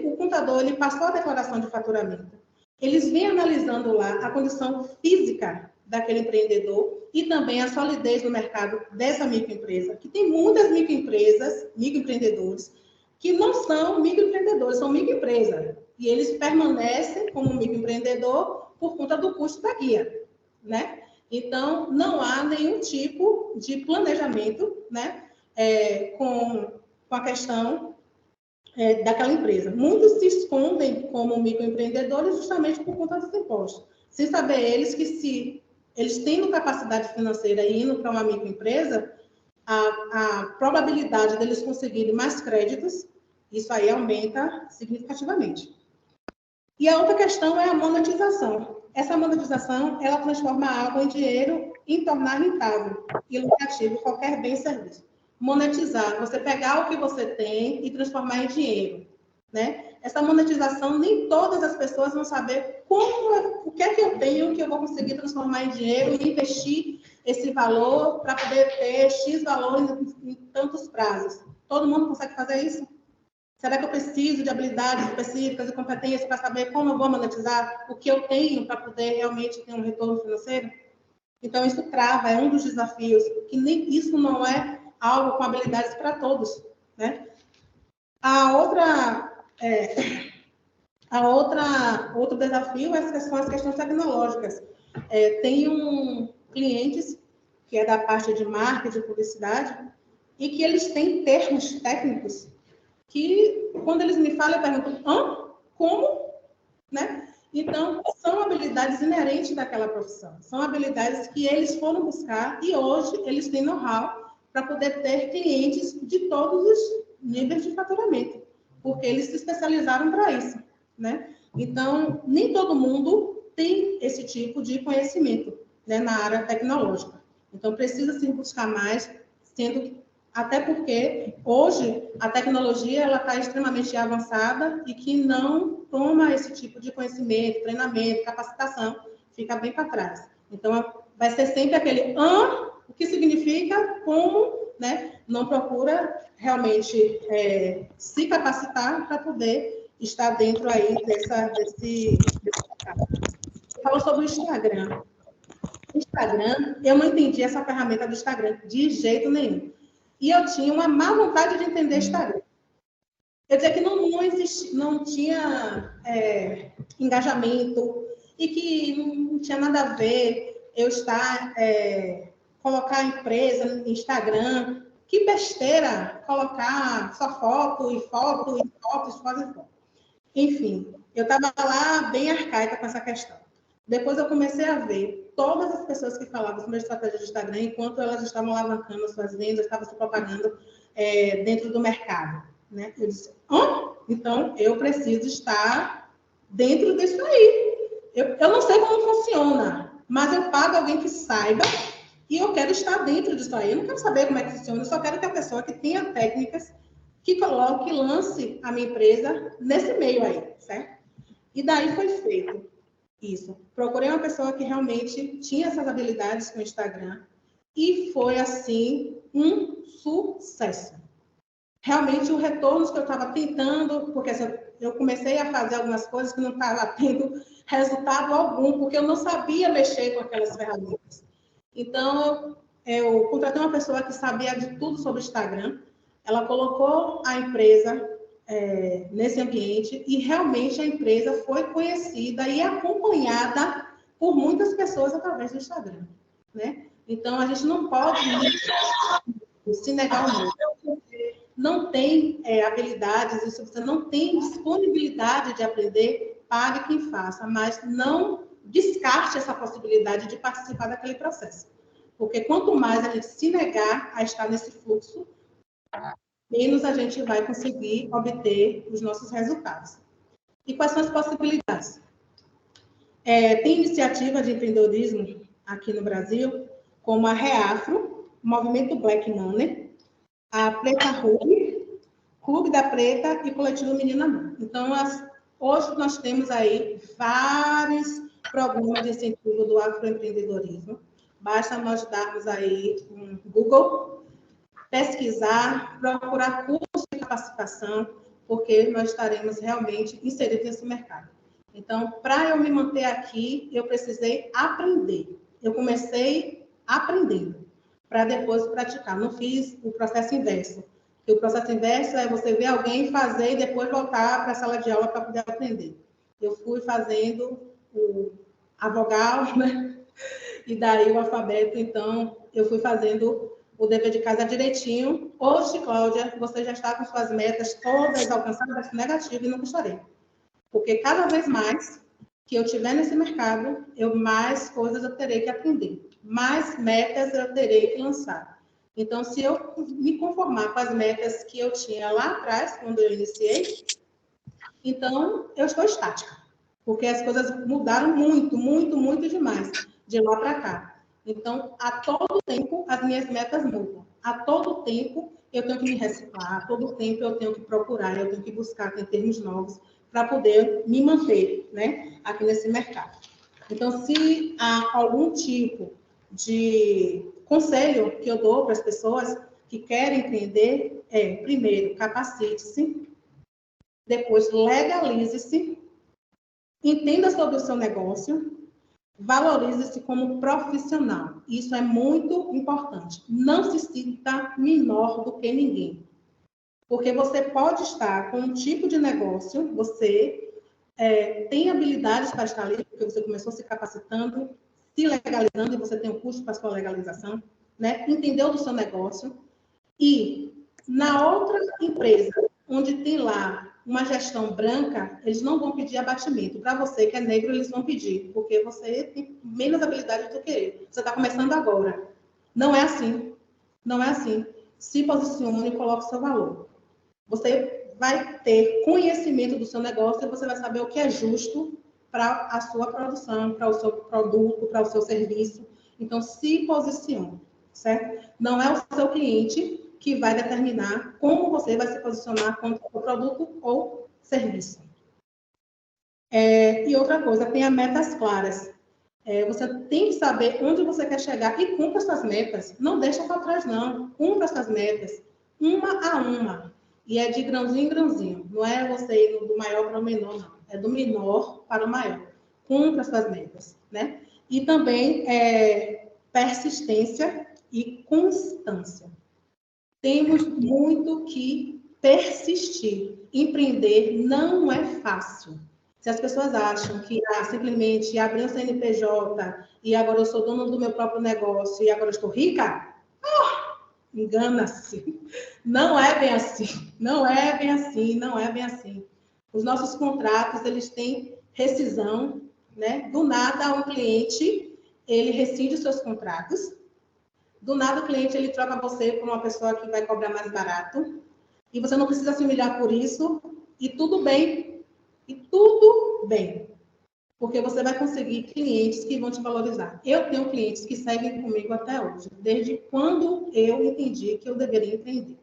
O contador ele passou a declaração de faturamento. Eles vêm analisando lá a condição física daquele empreendedor e também a solidez no mercado dessa microempresa, que tem muitas microempreendedores, que não são microempreendedores, são microempresas. E eles permanecem como microempreendedor por conta do custo da guia, né? Então, não há nenhum tipo de planejamento, né, com a questão daquela empresa. Muitos se escondem como microempreendedores justamente por conta dos impostos, sem saber eles que se eles tendo capacidade financeira e indo para uma microempresa, a probabilidade deles conseguirem mais créditos, isso aí aumenta significativamente. E a outra questão é a monetização. Essa monetização, ela transforma a água em dinheiro e tornar rentável e lucrativo qualquer bem e serviço. Monetizar, você pegar o que você tem e transformar em dinheiro, né? Essa monetização, nem todas as pessoas vão saber o que é que eu tenho que eu vou conseguir transformar em dinheiro e investir esse valor para poder ter X valor em tantos prazos. Todo mundo consegue fazer isso? Será que eu preciso de habilidades específicas e competências para saber como eu vou monetizar o que eu tenho para poder realmente ter um retorno financeiro? Então, isso trava, é um dos desafios, que nem isso não é algo com habilidades para todos, né? Outro desafio são as questões tecnológicas. Tem clientes que é da parte de marketing, de publicidade, e que eles têm termos técnicos que, quando eles me falam, eu pergunto, como? Né? Então, são habilidades inerentes daquela profissão. São habilidades que eles foram buscar e hoje eles têm know-how para poder ter clientes de todos os níveis de faturamento, porque eles se especializaram para isso, né? Então, nem todo mundo tem esse tipo de conhecimento, né, na área tecnológica. Então, precisa se buscar mais, até porque hoje a tecnologia ela está extremamente avançada e que não toma esse tipo de conhecimento, treinamento, capacitação, fica bem para trás. Então, vai ser sempre aquele o que significa, como, né? Não procura realmente se capacitar para poder estar dentro aí desse Falou sobre o Instagram. Instagram, eu não entendi essa ferramenta do Instagram de jeito nenhum. E eu tinha uma má vontade de entender Instagram. Eu dizia que não tinha engajamento e que não tinha nada a ver eu colocar a empresa no Instagram. Que besteira colocar só foto. Enfim, eu estava lá bem arcaica com essa questão. Depois eu comecei a ver todas as pessoas que falavam sobre a estratégia de Instagram, enquanto elas estavam alavancando as suas vendas, estavam se propagando dentro do mercado, né? Eu disse, então eu preciso estar dentro disso aí. Eu não sei como funciona, mas eu pago alguém que saiba e eu quero estar dentro disso aí. Eu não quero saber como é que funciona, eu só quero que a pessoa que tenha técnicas que coloque, que lance a minha empresa nesse meio aí, certo? E daí foi feito isso. Procurei uma pessoa que realmente tinha essas habilidades com o Instagram e foi, assim, um sucesso. Realmente, o retorno que eu estava tentando, porque assim, eu comecei a fazer algumas coisas que não estava tendo resultado algum, porque eu não sabia mexer com aquelas ferramentas. Então, eu contratei uma pessoa que sabia de tudo sobre o Instagram, ela colocou a empresa nesse ambiente e realmente a empresa foi conhecida e acompanhada por muitas pessoas através do Instagram, né? Então, a gente não pode se negar ao mundo. Não tem habilidades, e se você não tem disponibilidade de aprender, pague quem faça, mas não descarte essa possibilidade de participar daquele processo. Porque quanto mais a gente se negar a estar nesse fluxo, menos a gente vai conseguir obter os nossos resultados. E quais são as possibilidades? Tem iniciativa de empreendedorismo aqui no Brasil, como a Reafro, Movimento Black Money, a Preta Ruby, Clube da Preta e Coletivo Menina Mãe. Então, hoje nós temos aí vários programas de incentivo do afroempreendedorismo. Basta nós darmos aí um Google, pesquisar, procurar cursos de capacitação, porque nós estaremos realmente inseridos nesse mercado. Então, para eu me manter aqui, eu precisei aprender. Eu comecei aprendendo, para depois praticar. Não fiz o processo inverso. E o processo inverso é você ver alguém fazer e depois voltar para a sala de aula para poder aprender. Eu fui fazendo a vogal, né? E daí o alfabeto, então, eu fui fazendo o dever de casa direitinho. Hoje, Cláudia, você já está com suas metas todas alcançadas, negativo, e não gostaria. Porque cada vez mais que eu estiver nesse mercado, mais coisas eu terei que aprender, mais metas eu terei que lançar. Então, se eu me conformar com as metas que eu tinha lá atrás, quando eu iniciei, então eu estou estática, porque as coisas mudaram muito, muito, muito demais de lá para cá. Então, a todo tempo, as minhas metas mudam. A todo tempo, eu tenho que me reciclar, a todo tempo eu tenho que procurar, eu tenho que buscar ter termos novos para poder me manter, né, aqui nesse mercado. Então, se há algum tipo de conselho que eu dou para as pessoas que querem empreender, primeiro, capacite-se, depois, legalize-se, entenda sobre o seu negócio, valorize-se como profissional. Isso é muito importante. Não se sinta menor do que ninguém. Porque você pode estar com um tipo de negócio, você tem habilidades para estar ali, porque você começou se capacitando, se legalizando, e você tem um custo para a sua legalização, né? Entendeu do seu negócio. E na outra empresa, onde tem lá uma gestão branca, eles não vão pedir abatimento. Para você que é negro, eles vão pedir, porque você tem menos habilidade do que ele. Você está começando agora. Não é assim. Não é assim. Se posicione e coloque o seu valor. Você vai ter conhecimento do seu negócio e você vai saber o que é justo para a sua produção, para o seu produto, para o seu serviço. Então, se posicione, certo? Não é o seu cliente que vai determinar como você vai se posicionar contra o produto ou serviço. E outra coisa, tenha metas claras. Você tem que saber onde você quer chegar e cumpra suas metas. Não deixa para trás, não. Cumpra suas metas, uma a uma. E é de grãozinho em grãozinho. Não é você ir do maior para o menor, não. É do menor para o maior. Cumpra suas metas, né? E também persistência e constância. Temos muito que persistir. Empreender não é fácil. Se as pessoas acham que simplesmente abrir um CNPJ e agora eu sou dono do meu próprio negócio e agora eu estou rica, engana-se. Não é bem assim. Não é bem assim. Não é bem assim. Os nossos contratos, eles têm rescisão, né? Do nada, um cliente, ele rescinde os seus contratos. Do nada, o cliente, ele troca você por uma pessoa que vai cobrar mais barato. E você não precisa se humilhar por isso. E tudo bem. E tudo bem. Porque você vai conseguir clientes que vão te valorizar. Eu tenho clientes que seguem comigo até hoje, desde quando eu entendi que eu deveria empreender.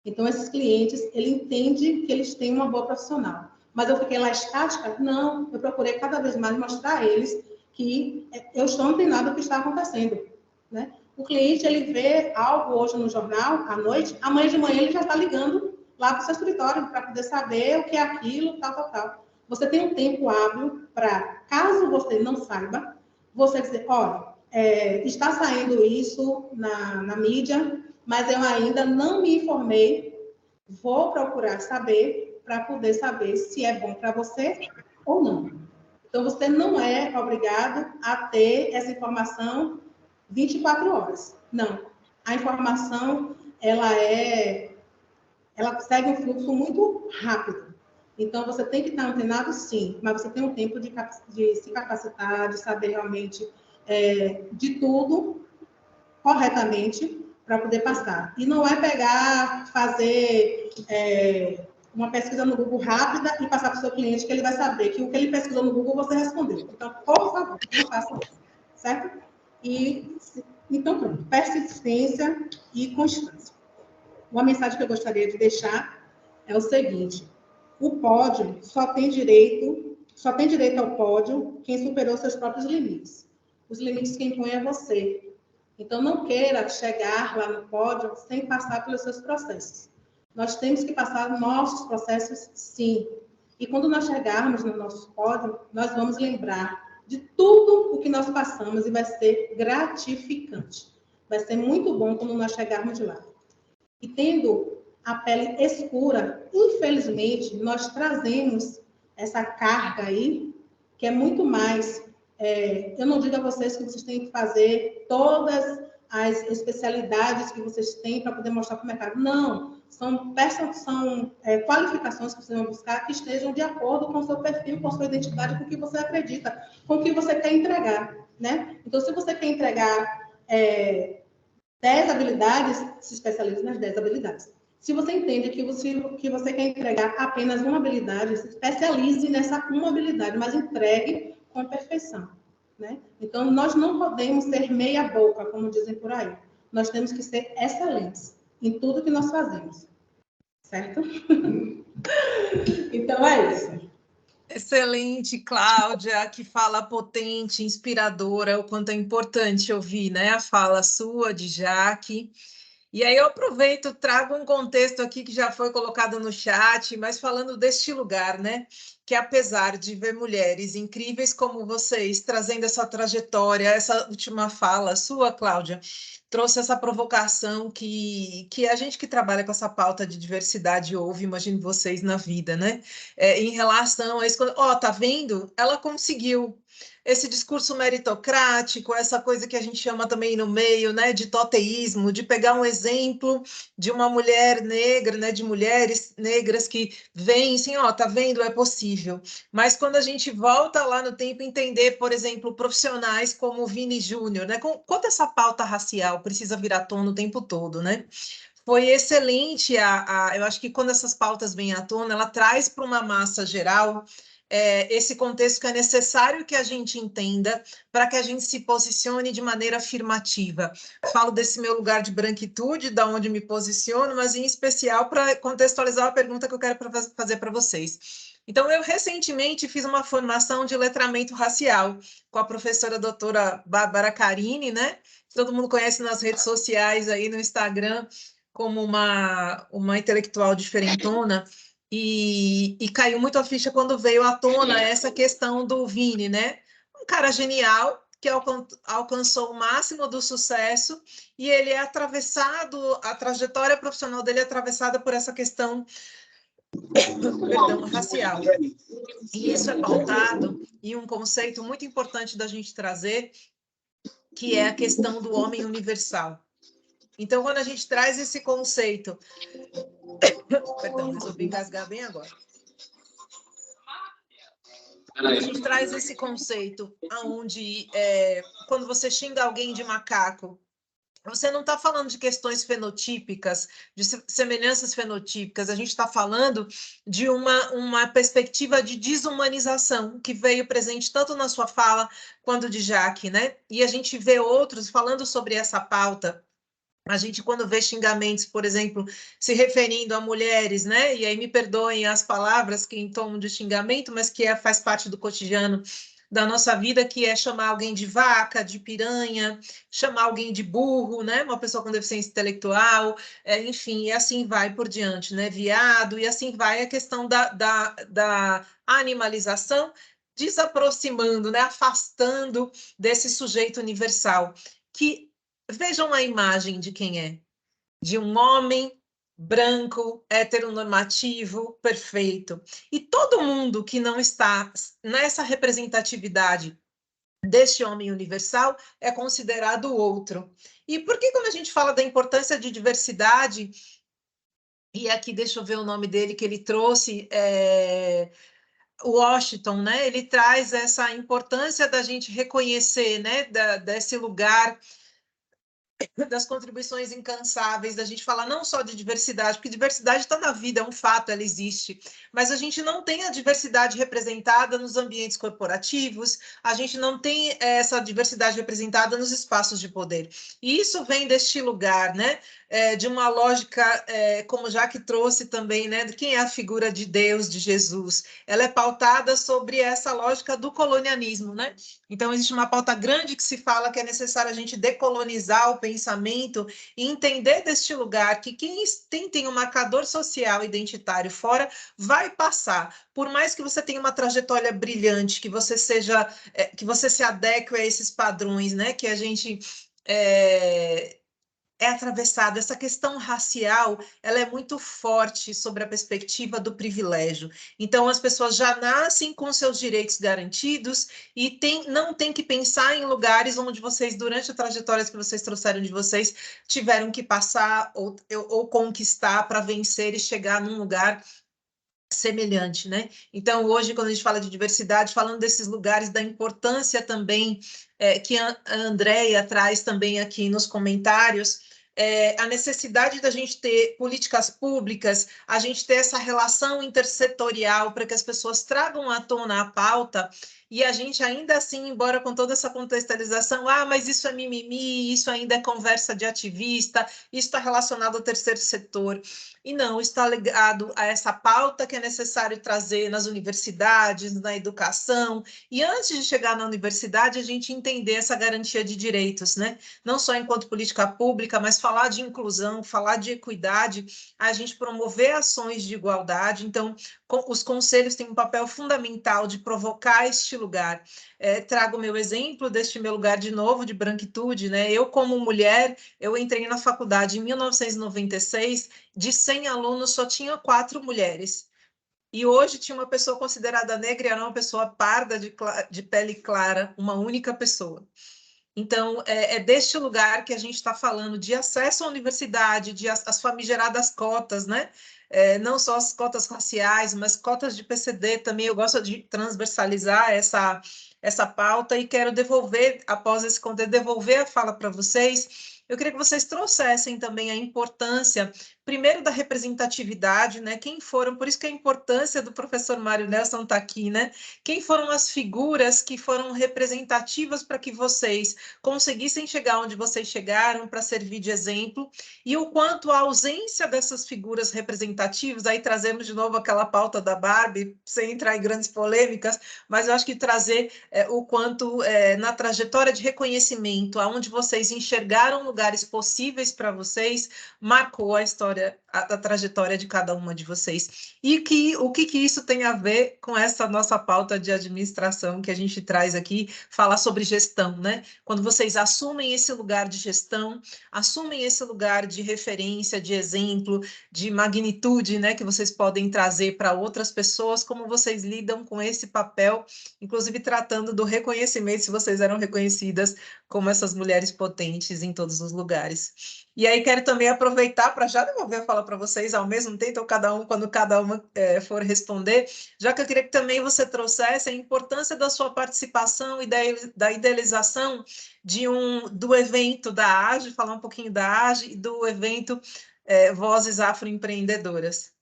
Então, esses clientes, ele entende que eles têm uma boa profissional. Mas eu fiquei lá estática? Não. Eu procurei cada vez mais mostrar a eles que eu estou antenada do que está acontecendo, né? O cliente, ele vê algo hoje no jornal, à noite, amanhã de manhã ele já está ligando lá para o seu escritório para poder saber o que é aquilo, tal. Você tem um tempo hábil para, caso você não saiba, você dizer, olha, está saindo isso na mídia, mas eu ainda não me informei, vou procurar saber para poder saber se é bom para você ou não. Então, você não é obrigado a ter essa informação 24 horas. Não. A informação, ela segue um fluxo muito rápido. Então, você tem que estar antenado, sim, mas você tem um tempo de se capacitar, de saber realmente de tudo corretamente para poder passar. E não é fazer uma pesquisa no Google rápida e passar para o seu cliente, que ele vai saber que o que ele pesquisou no Google você respondeu. Então, por favor, não faça isso, certo? Então, pronto, persistência e constância. Uma mensagem que eu gostaria de deixar é o seguinte: o pódio só tem direito ao pódio quem superou seus próprios limites. Os limites quem impõe é você. Então, não queira chegar lá no pódio sem passar pelos seus processos. Nós temos que passar nossos processos, sim. E quando nós chegarmos no nosso pódio, nós vamos lembrar de tudo o que nós passamos e vai ser gratificante. Vai ser muito bom quando nós chegarmos de lá. E tendo a pele escura, infelizmente, nós trazemos essa carga aí, que é muito mais. Eu não digo a vocês que vocês têm que fazer todas as especialidades que vocês têm para poder mostrar para o mercado. Não, são qualificações que vocês vão buscar que estejam de acordo com o seu perfil, com a sua identidade, com o que você acredita, com o que você quer entregar, né? Então, se você quer entregar 10 habilidades, se especialize nas 10 habilidades. Se você entende que você quer entregar apenas uma habilidade, se especialize nessa uma habilidade, mas entregue com perfeição, né? Então, nós não podemos ser meia boca, como dizem por aí. Nós temos que ser excelentes em tudo que nós fazemos, certo? Então, é isso. Excelente, Cláudia, que fala potente, inspiradora, o quanto é importante ouvir, né, a fala sua, de Jaque. E aí eu aproveito, trago um contexto aqui que já foi colocado no chat, mas falando deste lugar, né? Que apesar de ver mulheres incríveis como vocês, trazendo essa trajetória, essa última fala sua, Cláudia, trouxe essa provocação que a gente que trabalha com essa pauta de diversidade ouve, imagino vocês na vida, né? Em relação a isso, tá vendo? Ela conseguiu. Esse discurso meritocrático, essa coisa que a gente chama também no meio, né, de toteísmo, de pegar um exemplo de uma mulher negra, né, de mulheres negras que vêm assim, tá vendo, é possível. Mas quando a gente volta lá no tempo, entender, por exemplo, profissionais como o Vini Júnior, né, quanto essa pauta racial precisa vir à tona o tempo todo, né? Foi excelente, eu acho que quando essas pautas vêm à tona, ela traz para uma massa geral esse contexto que é necessário que a gente entenda para que a gente se posicione de maneira afirmativa. Falo desse meu lugar de branquitude, da onde me posiciono, mas em especial para contextualizar a pergunta que eu quero fazer para vocês. Então, eu recentemente fiz uma formação de letramento racial com a professora doutora Bárbara Carini, né? Todo mundo conhece nas redes sociais, aí no Instagram, como uma intelectual diferentona. E caiu muito a ficha quando veio à tona essa questão do Vini, né? Um cara genial que alcançou o máximo do sucesso e ele é atravessado, a trajetória profissional dele é atravessada por essa questão, perdão, racial. E isso é pautado em um conceito muito importante da gente trazer, que é a questão do homem universal. Então, quando a gente traz esse conceito... Perdão, resolvi engasgar bem agora. Quando a gente traz esse conceito onde, quando você xinga alguém de macaco, você não está falando de questões fenotípicas, de semelhanças fenotípicas, a gente está falando de uma perspectiva de desumanização que veio presente tanto na sua fala quanto de Jaque, né? E a gente vê outros falando sobre essa pauta. A gente, quando vê xingamentos, por exemplo, se referindo a mulheres, né? E aí me perdoem as palavras que em tom de xingamento, mas que faz parte do cotidiano da nossa vida, que é chamar alguém de vaca, de piranha, chamar alguém de burro, né? Uma pessoa com deficiência intelectual, enfim, e assim vai por diante, né? Viado, e assim vai a questão da animalização, desaproximando, né? Afastando desse sujeito universal, que vejam a imagem de quem é, de um homem branco, heteronormativo, perfeito. E todo mundo que não está nessa representatividade deste homem universal é considerado outro. E por que, quando a gente fala da importância de diversidade, e aqui deixa eu ver o nome dele que ele trouxe, Washington, né? Ele traz essa importância da gente reconhecer, né, desse lugar, das contribuições incansáveis, da gente falar não só de diversidade, porque diversidade está na vida, é um fato, ela existe, mas a gente não tem a diversidade representada nos ambientes corporativos, a gente não tem essa diversidade representada nos espaços de poder. E isso vem deste lugar, né? De uma lógica, como Jacques trouxe também, né? De quem é a figura de Deus, de Jesus. Ela é pautada sobre essa lógica do colonialismo, né? Então, existe uma pauta grande que se fala que é necessário a gente decolonizar o pensamento e entender deste lugar que quem tem um marcador social identitário fora vai passar. Por mais que você tenha uma trajetória brilhante, que você seja, que você se adeque a esses padrões, né? Que a gente é atravessado. Essa questão racial, ela é muito forte sobre a perspectiva do privilégio. Então, as pessoas já nascem com seus direitos garantidos e não tem que pensar em lugares onde vocês, durante a trajetória que vocês trouxeram de vocês, tiveram que passar ou conquistar para vencer e chegar num lugar semelhante, né? Então, hoje, quando a gente fala de diversidade, falando desses lugares, da importância também que a Andrea traz também aqui nos comentários, a necessidade da gente ter políticas públicas, a gente ter essa relação intersetorial para que as pessoas tragam à tona a pauta, e a gente ainda assim, embora com toda essa contextualização, mas isso é mimimi, isso ainda é conversa de ativista, isso está relacionado ao terceiro setor. E não, está ligado a essa pauta que é necessário trazer nas universidades, na educação, e antes de chegar na universidade, a gente entender essa garantia de direitos, né? Não só enquanto política pública, mas falar de inclusão, falar de equidade, a gente promover ações de igualdade. Então, os conselhos têm um papel fundamental de provocar este lugar. Trago o meu exemplo deste meu lugar de novo, de branquitude, né? Eu, como mulher, eu entrei na faculdade em 1996, de 100 alunos, só tinha 4 mulheres. E hoje tinha uma pessoa considerada negra e era uma pessoa parda, de pele clara, uma única pessoa. Então, é deste lugar que a gente está falando, de acesso à universidade, as famigeradas cotas, né? Não só as cotas raciais, mas cotas de PCD também. Eu gosto de transversalizar essa pauta e quero devolver, após esse conteúdo, devolver a fala para vocês. Eu queria que vocês trouxessem também a importância, primeiro, da representatividade, né? Quem foram, por isso que a importância do professor Mário Nelson está aqui, né? Quem foram as figuras que foram representativas para que vocês conseguissem chegar onde vocês chegaram, para servir de exemplo, e o quanto a ausência dessas figuras representativas, aí trazemos de novo aquela pauta da Barbie, sem entrar em grandes polêmicas, mas eu acho que trazer o quanto na trajetória de reconhecimento, aonde vocês enxergaram lugares possíveis para vocês, marcou a história, a trajetória de cada uma de vocês. E o que isso tem a ver com essa nossa pauta de administração que a gente traz aqui, falar sobre gestão, né? Quando vocês assumem esse lugar de gestão, assumem esse lugar de referência, de exemplo, de magnitude, né, que vocês podem trazer para outras pessoas, como vocês lidam com esse papel, inclusive tratando do reconhecimento, se vocês eram reconhecidas como essas mulheres potentes em todos os lugares. E aí quero também aproveitar para já devolver a fala para vocês ao mesmo tempo, então quando cada uma for responder, já que eu queria que também você trouxesse a importância da sua participação e da idealização do evento da AGE, falar um pouquinho da AGE e do evento Vozes Afroempreendedoras.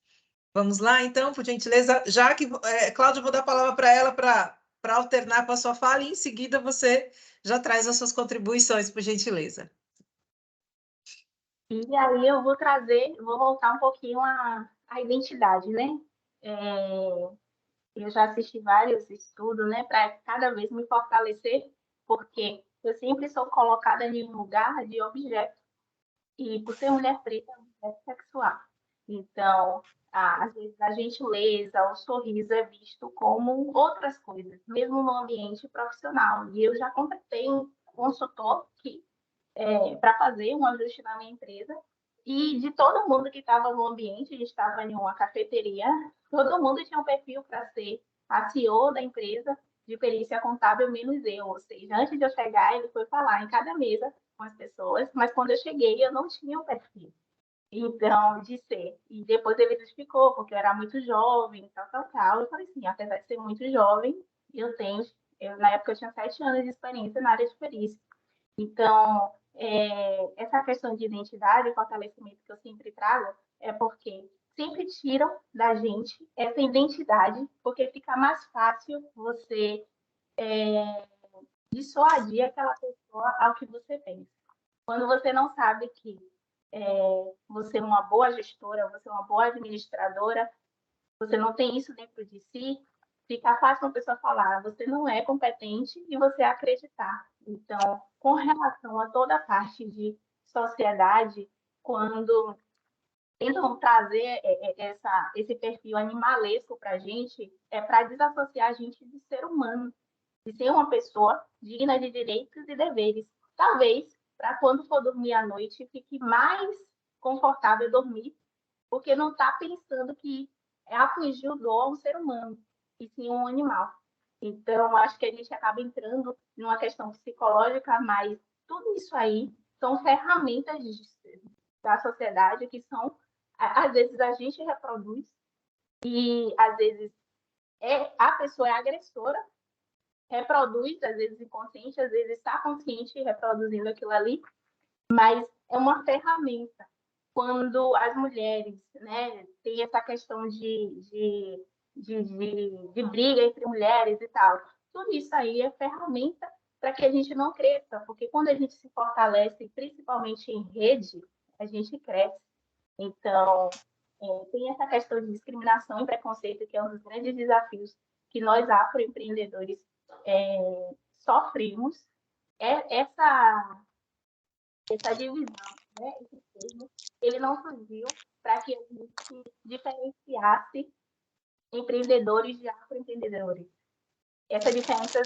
Vamos lá, então, por gentileza. Já que, Cláudia, eu vou dar a palavra para ela para alternar com a sua fala, e em seguida você já traz as suas contribuições, por gentileza. E aí eu vou voltar um pouquinho à identidade, né? eu já assisti vários estudos, né, para cada vez me fortalecer, porque eu sempre sou colocada em um lugar de objeto, e por ser mulher preta, é um objeto sexual. Então, às vezes a gentileza, o sorriso é visto como outras coisas, mesmo no ambiente profissional. E eu já contratei um consultor que para fazer um ajuste na minha empresa, e de todo mundo que estava no ambiente, a gente estava em uma cafeteria, todo mundo tinha um perfil para ser a CEO da empresa de perícia contábil, menos eu. Ou seja, antes de eu chegar, ele foi falar em cada mesa com as pessoas, mas quando eu cheguei, eu não tinha o perfil. Então, de ser. E depois ele justificou, porque eu era muito jovem, tal. Eu falei assim, apesar de ser muito jovem, na época eu tinha 7 anos de experiência na área de perícia. Então, essa questão de identidade e fortalecimento que eu sempre trago é porque sempre tiram da gente essa identidade, porque fica mais fácil você dissuadir aquela pessoa ao que você pensa. Quando você não sabe que você é uma boa gestora, você é uma boa administradora, você não tem isso dentro de si, fica fácil uma pessoa falar, você não é competente, e você acreditar. Então, com relação a toda a parte de sociedade, quando tentam trazer esse perfil animalesco para a gente, é para desassociar a gente de ser humano, de ser uma pessoa digna de direitos e deveres. Talvez, para quando for dormir à noite, fique mais confortável dormir, porque não está pensando que afligir o dor a um ser humano, e sim um animal. Então, acho que a gente acaba entrando numa questão psicológica, mas tudo isso aí são ferramentas da sociedade que são, às vezes, a gente reproduz, e às vezes a pessoa é agressora, reproduz, às vezes inconsciente, às vezes está consciente reproduzindo aquilo ali, mas é uma ferramenta. Quando as mulheres, né, tem essa questão de briga entre mulheres e tal, tudo isso aí é ferramenta para que a gente não cresça, porque quando a gente se fortalece, principalmente em rede, a gente cresce. Então, tem essa questão de discriminação e preconceito, que é um dos grandes desafios que nós afroempreendedores sofremos. Essa divisão, né, esse termo, ele não surgiu para que a gente diferenciasse empreendedores de afroempreendedores. Essa diferença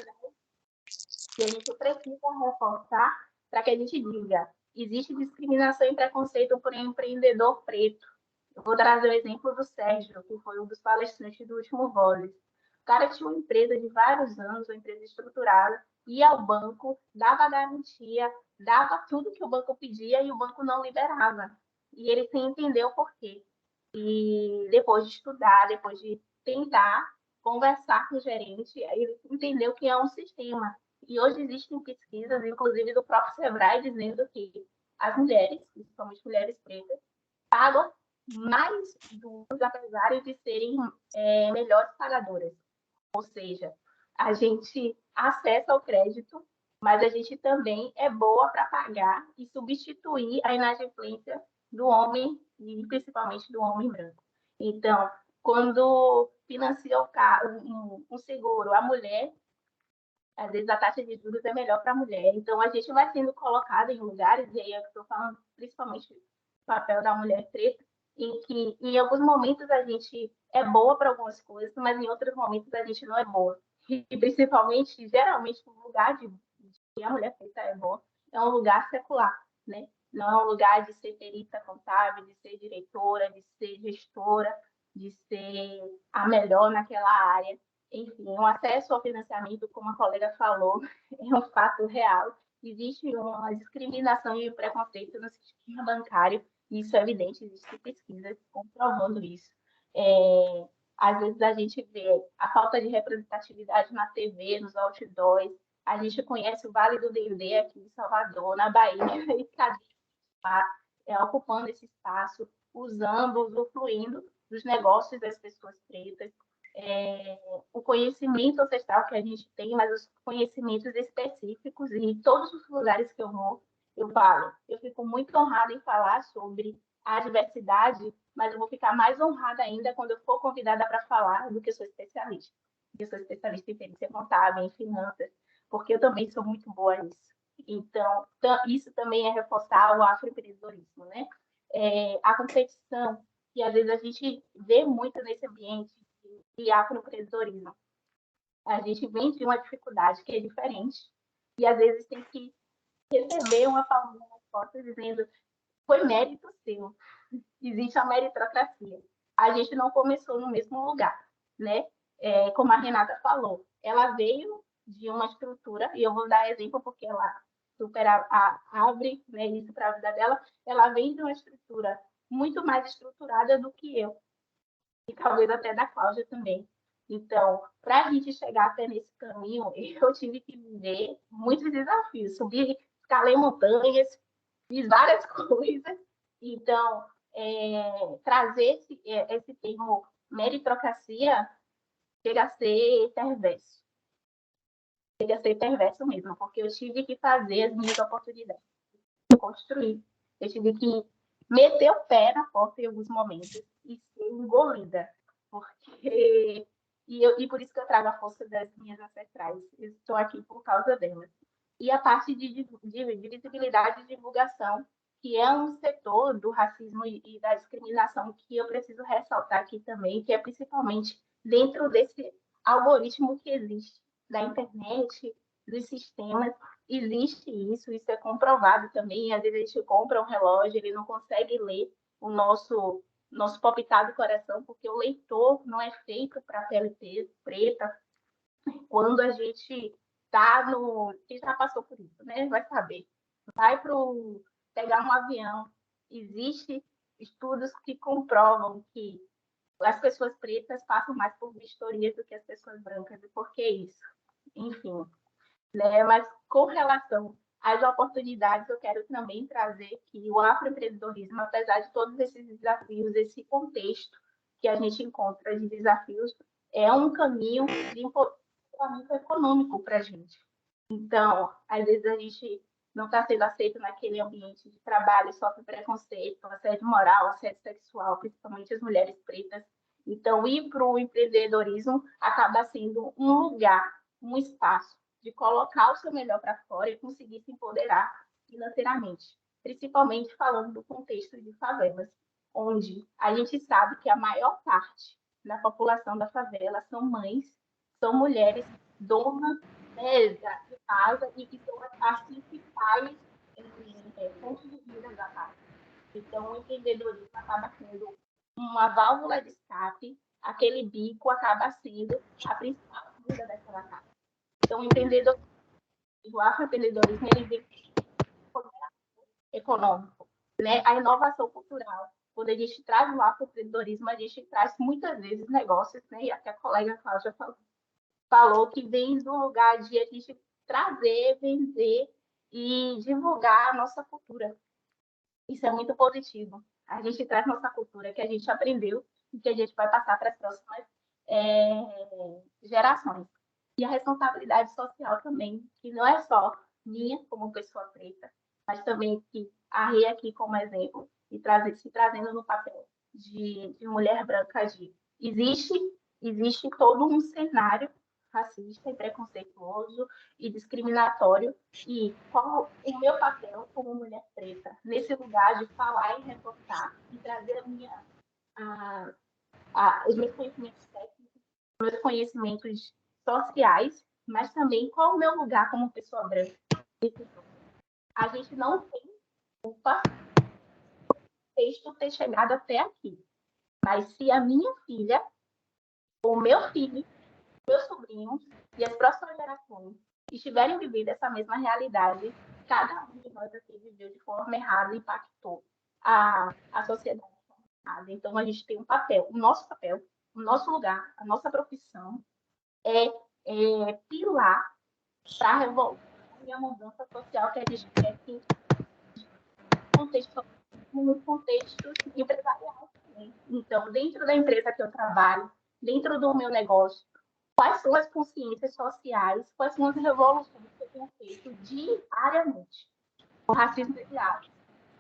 que a gente precisa reforçar para que a gente diga: existe discriminação e preconceito por empreendedor preto. Eu vou trazer o exemplo do Sérgio, que foi um dos palestrantes do último Voz. O cara tinha uma empresa de vários anos, uma empresa estruturada, ia ao banco, dava garantia, dava tudo que o banco pedia e o banco não liberava. E ele sem entender o porquê. E depois de estudar, depois de tentar conversar com o gerente, ele entendeu que é um sistema. E hoje existem pesquisas, inclusive do próprio Sebrae, dizendo que as mulheres, principalmente mulheres pretas, pagam mais juros, apesar de serem melhores pagadoras. Ou seja, a gente acessa o crédito, mas a gente também é boa para pagar e substituir a inadimplência do homem, e principalmente do homem branco. Então, quando financia um seguro, a mulher, às vezes a taxa de juros é melhor para a mulher. Então, a gente vai sendo colocada em lugares, e aí eu estou falando principalmente do papel da mulher preta, em que em alguns momentos a gente é boa para algumas coisas, mas em outros momentos a gente não é boa. E principalmente, geralmente, o lugar de a mulher preta é boa é um lugar secular, né? Não é um lugar de ser perita contábil, de ser diretora, de ser gestora, de ser a melhor naquela área. Enfim, o acesso ao financiamento, como a colega falou, é um fato real. Existe uma discriminação e um preconceito no sistema bancário, e isso é evidente, existem pesquisas comprovando isso. Às vezes a gente vê a falta de representatividade na TV, nos outdoors. A gente conhece o Vale do Dendê aqui em Salvador, na Bahia, e cadê ocupando esse espaço, usando, usufruindo dos negócios das pessoas pretas. O conhecimento ancestral que a gente tem, mas os conhecimentos específicos, e em todos os lugares que eu vou, eu falo. Eu fico muito honrada em falar sobre a diversidade, mas eu vou ficar mais honrada ainda quando eu for convidada para falar do que eu sou especialista. eu sou especialista em perícia contábil, em finanças, porque eu também sou muito boa nisso. Então, isso também é reforçar o afroempreendedorismo, né? A competição, que às vezes a gente vê muito nesse ambiente de afroempreendedorismo. A gente vem de uma dificuldade que é diferente, e às vezes tem que receber uma palminha nas costas dizendo foi mérito seu. Existe a meritocracia. A gente não começou no mesmo lugar, né? Como a Renata falou, ela veio de uma estrutura, e eu vou dar exemplo porque ela abre, né, isso para a vida dela, ela vem de uma estrutura muito mais estruturada do que eu, e talvez até da Cláudia também. Então, para a gente chegar até nesse caminho, eu tive que viver muitos desafios, subir, escalei montanhas, fiz várias coisas. Então, trazer esse termo meritocracia chega a ser perverso. Chega a ser perverso mesmo, porque eu tive que fazer as minhas oportunidades, construir. Eu tive que meter o pé na porta em alguns momentos e ser engolida. Porque... E por isso que eu trago a força das minhas ancestrais. Eu estou aqui por causa delas. E a parte de visibilidade e divulgação, que é um setor do racismo e da discriminação que eu preciso ressaltar aqui também, que é principalmente dentro desse algoritmo que existe da internet, dos sistemas, existe isso é comprovado também. Às vezes a gente compra um relógio, ele não consegue ler o nosso palpitar do coração, porque o leitor não é feito para pele preta. Quando a gente está no... Quem já passou por isso, né? Vai saber. Vai pegar um avião. Existem estudos que comprovam que as pessoas pretas passam mais por vistorias do que as pessoas brancas. E por que isso? Enfim, né? Mas com relação às oportunidades, eu quero também trazer que o afroempreendedorismo, apesar de todos esses desafios, esse contexto que a gente encontra de desafios, é um caminho de empoderamento econômico para a gente. Então, às vezes a gente não está sendo aceito naquele ambiente de trabalho, sofre preconceito, assédio moral, assédio sexual, principalmente as mulheres pretas. Então, ir para o empreendedorismo acaba sendo um lugar, um espaço de colocar o seu melhor para fora e conseguir se empoderar financeiramente, principalmente falando do contexto de favelas, onde a gente sabe que a maior parte da população da favela são mães, são mulheres donas, né, de casa e que são as principais fontes de vida da casa. Então, o empreendedorismo acaba sendo uma válvula de escape, aquele bico acaba sendo a principal vida daquela casa. Então, o afroempreendedorismo, ele vem econômico, né? A inovação cultural. Quando a gente traz o afroempreendedorismo, a gente traz muitas vezes negócios, né? E até a colega Cláudia falou que vem do lugar de a gente trazer, vender e divulgar a nossa cultura. Isso é muito positivo. A gente traz nossa cultura, que a gente aprendeu e que a gente vai passar para as próximas gerações. E a responsabilidade social também, que não é só minha como pessoa preta, mas também que a Rê aqui como exemplo, e se trazendo no papel de mulher branca agir. Existe todo um cenário racista e preconceituoso e discriminatório, e qual o meu papel como mulher preta nesse lugar de falar e reportar e trazer os meus conhecimentos técnicos, os meus conhecimentos sociais, mas também qual o meu lugar como pessoa branca. A gente não tem culpa do texto ter chegado até aqui, mas se a minha filha, o meu filho, meus sobrinhos e as próximas gerações estiverem vivendo essa mesma realidade, cada um de nós aqui viveu de forma errada e impactou a sociedade. Então, a gente tem um papel, o nosso lugar, a nossa profissão é pilar para a revolução e a mudança social que a gente quer que no contexto empresarial também. Então, dentro da empresa que eu trabalho, dentro do meu negócio, quais são as consciências sociais, quais são as revoluções que eu tenho feito diariamente. O racismo é diário.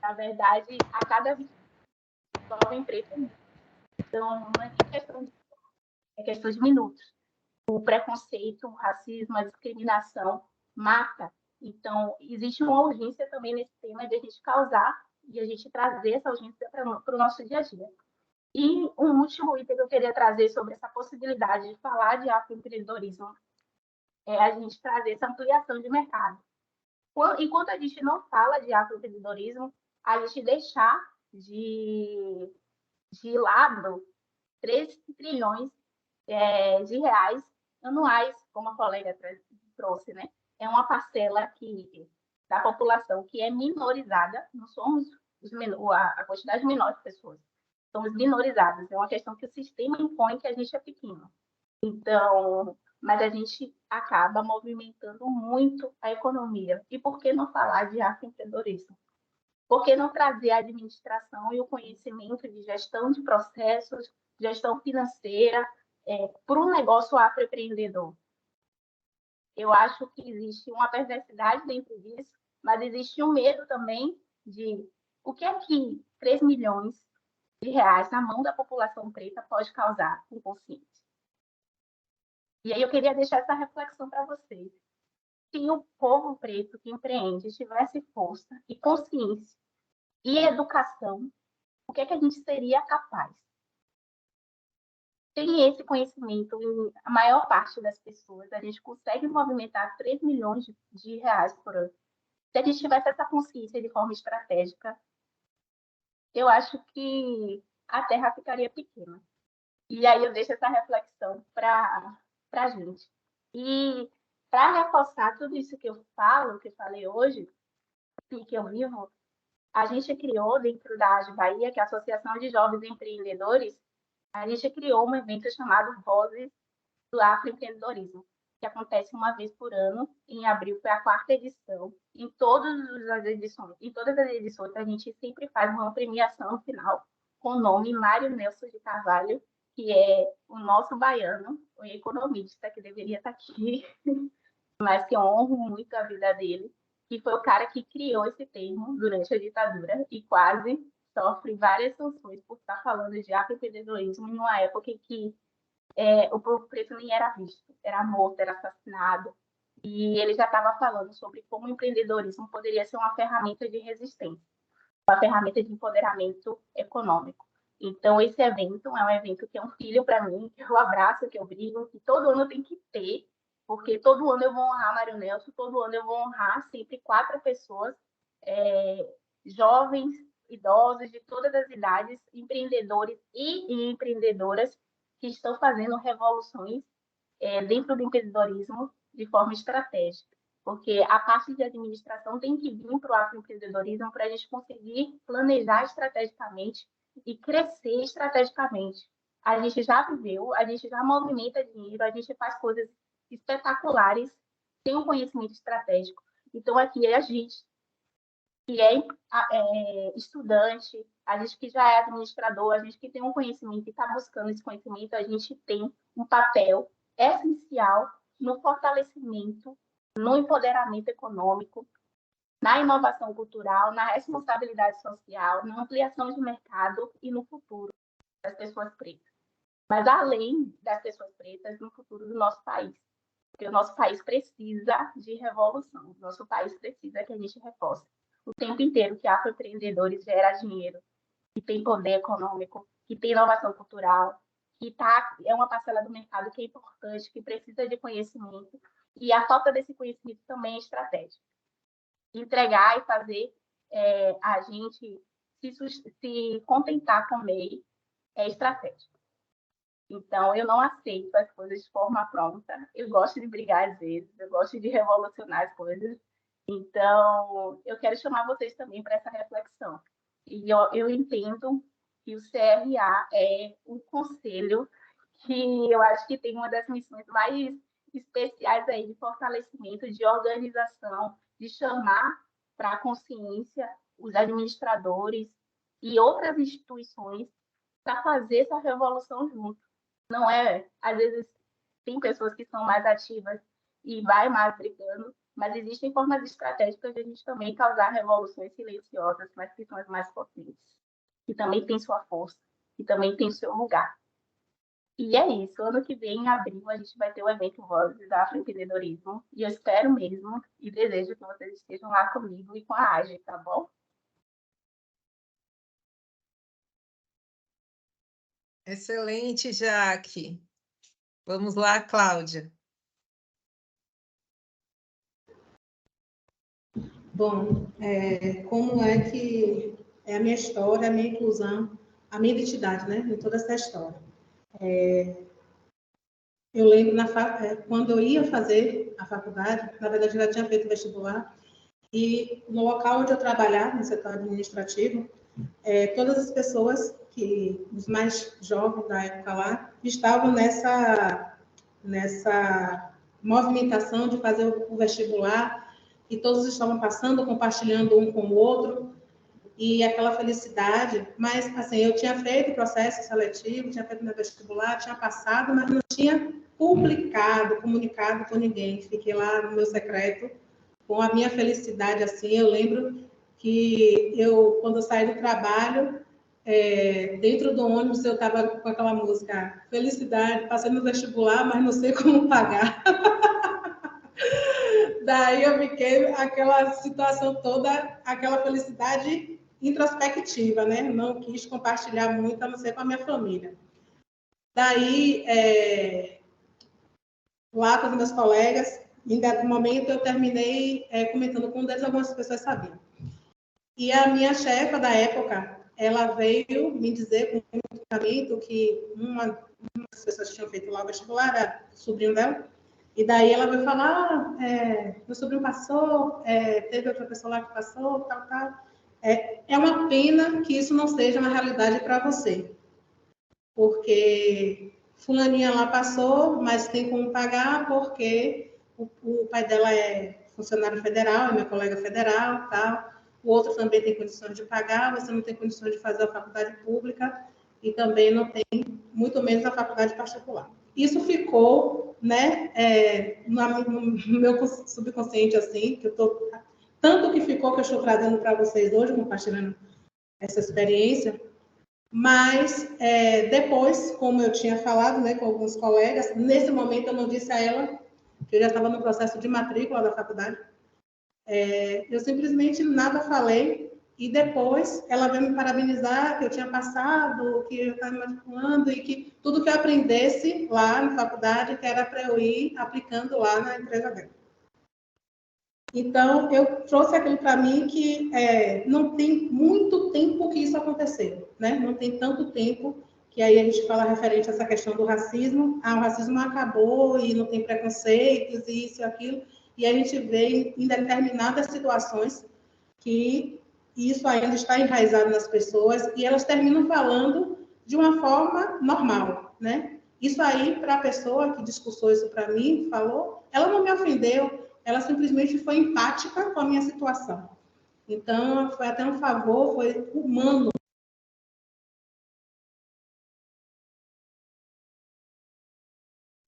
Na verdade, a cada 20 jovem preto. Então, não é questão de minutos. O preconceito, o racismo, a discriminação mata. Então, existe uma urgência também nesse tema de a gente causar e a gente trazer essa urgência para o nosso dia a dia. E um último item que eu queria trazer sobre essa possibilidade de falar de afroempreendedorismo é a gente trazer essa ampliação de mercado. Enquanto a gente não fala de afroempreendedorismo, a gente deixar de lado 3 trilhões de reais anuais, como a colega trouxe, né? É uma parcela da população que é minorizada, não somos a quantidade menor de pessoas, somos minorizadas, é uma questão que o sistema impõe que a gente é pequeno. Então, mas a gente acaba movimentando muito a economia. E por que não falar de afroempreendedorismo? Por que não trazer a administração e o conhecimento de gestão de processos, gestão financeira, para um negócio afroempreendedor? Eu acho que existe uma perversidade dentro disso, mas existe um medo também de o que é que 3 milhões de reais na mão da população preta pode causar com consciência. E aí eu queria deixar essa reflexão para vocês. Se o povo preto que empreende tivesse força e consciência e educação, o que é que a gente seria capaz? Tem esse conhecimento em a maior parte das pessoas, a gente consegue movimentar 3 milhões de reais por ano. Se a gente tivesse essa consciência de forma estratégica, eu acho que a Terra ficaria pequena. E aí eu deixo essa reflexão para a gente. E para reforçar tudo isso que eu falo, que eu falei hoje, e que eu vivo, a gente criou dentro da AGE Bahia, que é a Associação de Jovens Empreendedores, a gente criou um evento chamado Vozes do Afroempreendedorismo, que acontece uma vez por ano. Em abril foi a 4ª edição. Em todas as edições, a gente sempre faz uma premiação no final com o nome Mário Nelson de Carvalho, que é o nosso baiano, o economista, que deveria estar aqui, mas que eu honro muito a vida dele, que foi o cara que criou esse termo durante a ditadura e quase sofre várias sanções por estar falando de afroempreendedorismo em uma época em que o povo preto nem era visto, era morto, era assassinado. E ele já estava falando sobre como o empreendedorismo poderia ser uma ferramenta de resistência, uma ferramenta de empoderamento econômico. Então, esse evento é um evento que é um filho para mim, que eu abraço, que eu brigo, que todo ano tem que ter, porque todo ano eu vou honrar Mário Nelson, todo ano eu vou honrar sempre 4 pessoas, jovens, idosos, de todas as idades, empreendedores e empreendedoras, que estão fazendo revoluções dentro do empreendedorismo de forma estratégica. Porque a parte de administração tem que vir para o afroempreendedorismo para a gente conseguir planejar estrategicamente e crescer estrategicamente. A gente já viveu, a gente já movimenta dinheiro, a gente faz coisas espetaculares, tem um conhecimento estratégico. Então, aqui é a gente que é estudante, a gente que já é administrador, a gente que tem um conhecimento e está buscando esse conhecimento, a gente tem um papel essencial no fortalecimento, no empoderamento econômico, na inovação cultural, na responsabilidade social, na ampliação de mercado e no futuro das pessoas pretas. Mas além das pessoas pretas, no futuro do nosso país. Porque o nosso país precisa de revolução, o nosso país precisa que a gente reforce o tempo inteiro que afroempreendedores geram dinheiro, que tem poder econômico, que tem inovação cultural, que é uma parcela do mercado que é importante, que precisa de conhecimento, e a falta desse conhecimento também é estratégia. Entregar e fazer a gente se contentar com o MEI é estratégia. Então, eu não aceito as coisas de forma pronta. Eu gosto de brigar às vezes, eu gosto de revolucionar as coisas. Então, eu quero chamar vocês também para essa reflexão. E eu entendo que o CRA é um conselho que eu acho que tem uma das missões mais especiais aí de fortalecimento, de organização, de chamar para a consciência os administradores e outras instituições para fazer essa revolução junto. Não é, às vezes, tem pessoas que são mais ativas e vai mais brigando, mas existem formas estratégicas de a gente também causar revoluções silenciosas, mas que são as mais potentes, que também têm sua força, que também têm seu lugar. E é isso. Ano que vem, em abril, a gente vai ter o evento Vozes da Afroempreendedorismo. E eu espero mesmo e desejo que vocês estejam lá comigo e com a AGE, tá bom? Excelente, Jaque. Vamos lá, Cláudia. Bom, como é que é a minha história, a minha inclusão, a minha identidade, né, em toda essa história. Eu lembro, quando eu ia fazer a faculdade, na verdade, eu já tinha feito vestibular, e no local onde eu trabalhava, no setor administrativo, todas as pessoas, os mais jovens da época lá, estavam nessa movimentação de fazer o vestibular, e todos estavam passando, compartilhando um com o outro, e aquela felicidade. Mas, assim, eu tinha feito o processo seletivo, tinha feito meu vestibular, tinha passado, mas não tinha publicado, comunicado com ninguém. Fiquei lá no meu secreto, com a minha felicidade, assim. Eu lembro que quando eu saí do trabalho, dentro do ônibus, eu estava com aquela música, felicidade, passei no vestibular, mas não sei como pagar. Daí eu fiquei aquela situação toda, aquela felicidade introspectiva, né? Não quis compartilhar muito, a não ser com a minha família. Daí, lá com os meus colegas, em dado momento eu terminei comentando com um deles, algumas pessoas sabiam. E a minha chefa da época, ela veio me dizer com muito carinho que uma das pessoas que tinham feito lá o vestibular era o sobrinho dela. E daí ela vai falar, meu sobrinho passou, teve outra pessoa lá que passou, tal, tal. É uma pena que isso não seja uma realidade para você, porque fulaninha lá passou, mas tem como pagar porque o pai dela é funcionário federal, é meu colega federal, tal. O outro também tem condições de pagar, você não tem condições de fazer a faculdade pública e também não tem, muito menos a faculdade particular. Isso ficou, né, no meu subconsciente, assim, que eu tô, tanto que ficou que eu estou trazendo para vocês hoje, compartilhando essa experiência, mas depois, como eu tinha falado, né, com alguns colegas, nesse momento eu não disse a ela que eu já estava no processo de matrícula da faculdade, eu simplesmente nada falei, e depois ela veio me parabenizar que eu tinha passado, que eu estava me matriculando, e que tudo que eu aprendesse lá na faculdade, que era para eu ir aplicando lá na empresa dela. Então, eu trouxe aquilo para mim que não tem muito tempo que isso aconteceu, né? Não tem tanto tempo que aí a gente fala referente a essa questão do racismo. O racismo acabou e não tem preconceitos, isso e aquilo. E a gente vê em determinadas situações que isso ainda está enraizado nas pessoas e elas terminam falando de uma forma normal, né? Isso aí, para a pessoa que discursou isso para mim, falou, ela não me ofendeu, ela simplesmente foi empática com a minha situação. Então, foi até um favor, foi humano.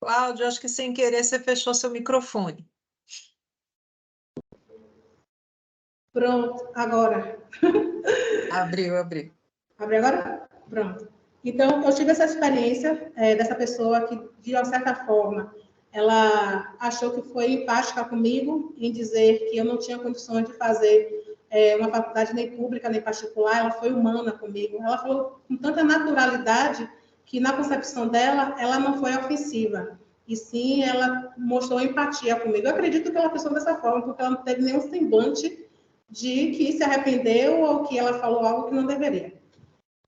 Cláudio, acho que sem querer você fechou seu microfone. Pronto, agora. Abriu. Abriu agora? Pronto. Então, eu tive essa experiência dessa pessoa que, de uma certa forma, ela achou que foi empática comigo em dizer que eu não tinha condições de fazer uma faculdade nem pública nem particular. Ela foi humana comigo. Ela falou com tanta naturalidade que, na concepção dela, ela não foi ofensiva. E sim, ela mostrou empatia comigo. Eu acredito que ela pensou dessa forma, porque ela não teve nenhum semblante de que se arrependeu ou que ela falou algo que não deveria.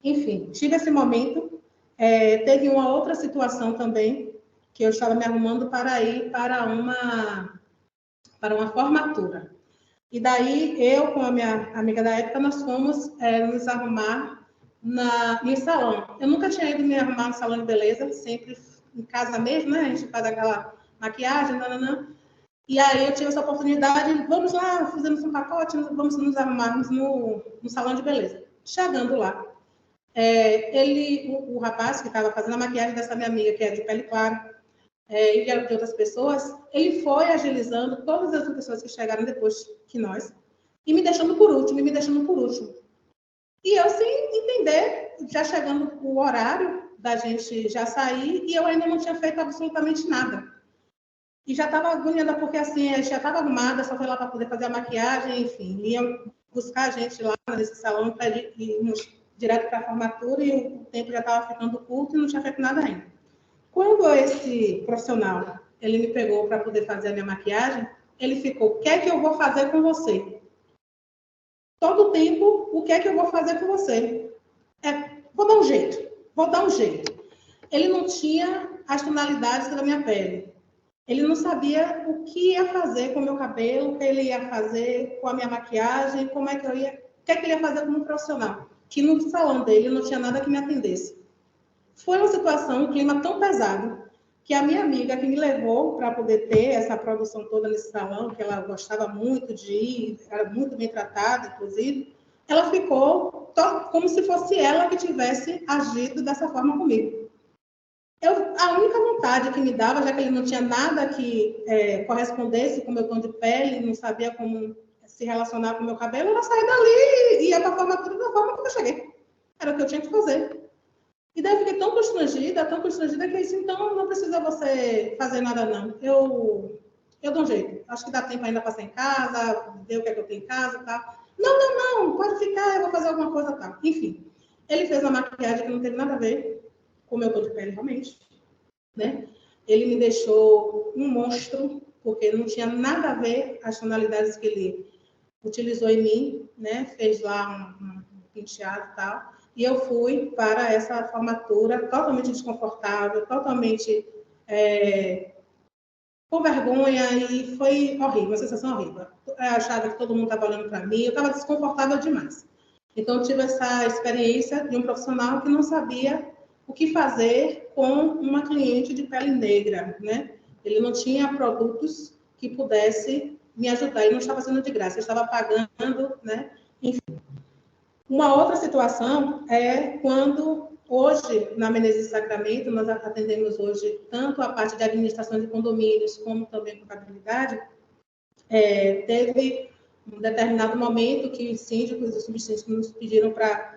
Enfim, tive esse momento. Teve uma outra situação também, que eu estava me arrumando para ir para uma formatura. E daí, eu com a minha amiga da época, nós fomos nos arrumar em salão. Eu nunca tinha ido me arrumar no salão de beleza, sempre em casa mesmo, né? A gente faz aquela maquiagem, nananã. E aí eu tive essa oportunidade, vamos lá, fizemos um pacote, vamos nos arrumarmos no salão de beleza. Chegando lá, o rapaz que estava fazendo a maquiagem dessa minha amiga, que é de pele clara, e de outras pessoas, ele foi agilizando todas as pessoas que chegaram depois que nós, e me deixando por último. E eu, sem entender, já chegando o horário, da gente já sair e eu ainda não tinha feito absolutamente nada. E já estava agoniada, porque assim, a gente já estava arrumada, só foi lá para poder fazer a maquiagem, enfim. Iam buscar a gente lá nesse salão para irmos direto para a formatura e o tempo já estava ficando curto e não tinha feito nada ainda. Quando esse profissional, ele me pegou para poder fazer a minha maquiagem, ele ficou, o que é que eu vou fazer com você? Todo tempo, o que é que eu vou fazer com você? Vou dar um jeito. Ele não tinha as tonalidades da minha pele. Ele não sabia o que ia fazer com o meu cabelo, o que ele ia fazer com a minha maquiagem, o que é que ele ia fazer como profissional. Que no salão dele não tinha nada que me atendesse. Foi uma situação, um clima tão pesado, que a minha amiga que me levou para poder ter essa produção toda nesse salão, que ela gostava muito de ir, era muito bem tratada, inclusive, ela ficou como se fosse ela que tivesse agido dessa forma comigo. A única vontade que me dava, já que ele não tinha nada que correspondesse com o meu tom de pele, não sabia como se relacionar com o meu cabelo, era sair dali e ia para a formatura da forma que eu cheguei. Era o que eu tinha que fazer. E daí eu fiquei tão constrangida que eu disse, então não precisa você fazer nada, não. Eu dou um jeito. Acho que dá tempo ainda para passar em casa, ver o que é que eu tenho em casa e tal. Não, pode ficar, eu vou fazer alguma coisa e tal. Enfim, ele fez uma maquiagem que não teve nada a ver com o meu tom de pele, realmente. Né? Ele me deixou um monstro, porque não tinha nada a ver as tonalidades que ele utilizou em mim, né? Fez lá um penteado e tal. E eu fui para essa formatura totalmente desconfortável, totalmente com vergonha, e foi horrível, uma sensação horrível. Eu achava que todo mundo estava olhando para mim, eu estava desconfortável demais. Então, eu tive essa experiência de um profissional que não sabia o que fazer com uma cliente de pele negra, né? Ele não tinha produtos que pudesse me ajudar, e não estava sendo de graça, eu estava pagando, né? Enfim. Uma outra situação é quando, hoje, na Menezes Sacramento, nós atendemos hoje tanto a parte de administração de condomínios, como também contabilidade. Teve um determinado momento que os síndicos e os subsíndicos nos pediram para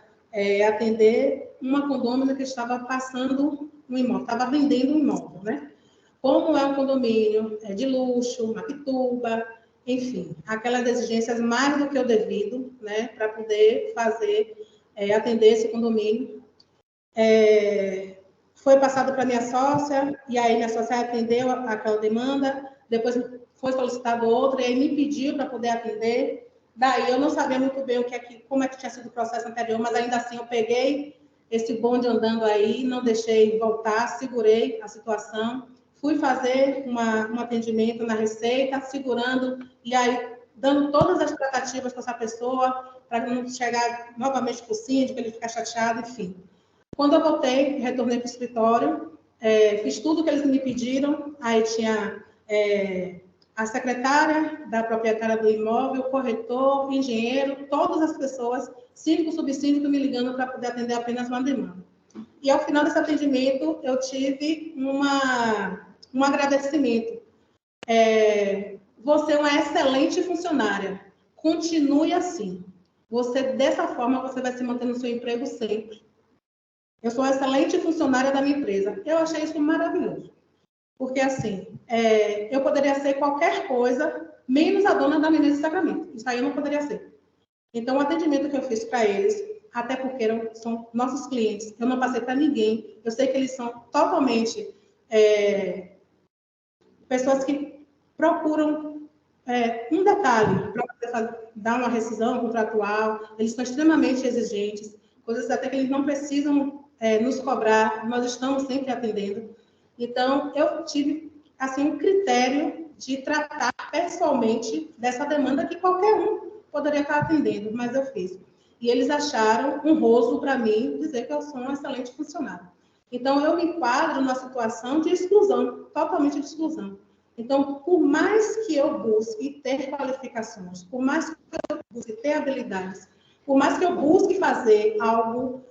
atender uma condômina que estava passando um imóvel, estava vendendo um imóvel, né? Como é um condomínio de luxo, Maquituba, enfim, aquelas exigências mais do que o devido, né, para poder atender esse condomínio. Foi passado para minha sócia, e aí minha sócia atendeu aquela demanda, depois foi solicitado outra, e aí me pediu para poder atender. Daí eu não sabia muito bem como é que tinha sido o processo anterior, mas ainda assim eu peguei esse bonde andando aí, não deixei voltar, segurei a situação, fui fazer um atendimento na Receita, segurando, e aí dando todas as tratativas para essa pessoa, para não chegar novamente para o síndico, ele ficar chateado, enfim. Quando eu voltei, retornei para o escritório, fiz tudo o que eles me pediram, aí tinha a secretária da proprietária do imóvel, o corretor, o engenheiro, todas as pessoas, síndico, subsíndico, me ligando para poder atender apenas uma demanda. E ao final desse atendimento, eu tive um agradecimento. Você é uma excelente funcionária, continue assim. Dessa forma, você vai se manter no seu emprego sempre. Eu sou uma excelente funcionária da minha empresa. Eu achei isso maravilhoso. Porque, assim, eu poderia ser qualquer coisa, menos a dona da Menezes Sacramento. Isso aí eu não poderia ser. Então, o atendimento que eu fiz para eles, até porque são nossos clientes, eu não passei para ninguém. Eu sei que eles são totalmente pessoas que procuram um detalhe para dar uma rescisão contratual. Eles são extremamente exigentes, coisas até que eles não precisam nos cobrar. Nós estamos sempre atendendo. Então, eu tive assim, um critério de tratar pessoalmente dessa demanda que qualquer um poderia estar atendendo, mas eu fiz. E eles acharam honroso para mim dizer que eu sou um excelente funcionário. Então, eu me enquadro numa situação de exclusão, totalmente de exclusão. Então, por mais que eu busque ter qualificações, por mais que eu busque ter habilidades, por mais que eu busque fazer algo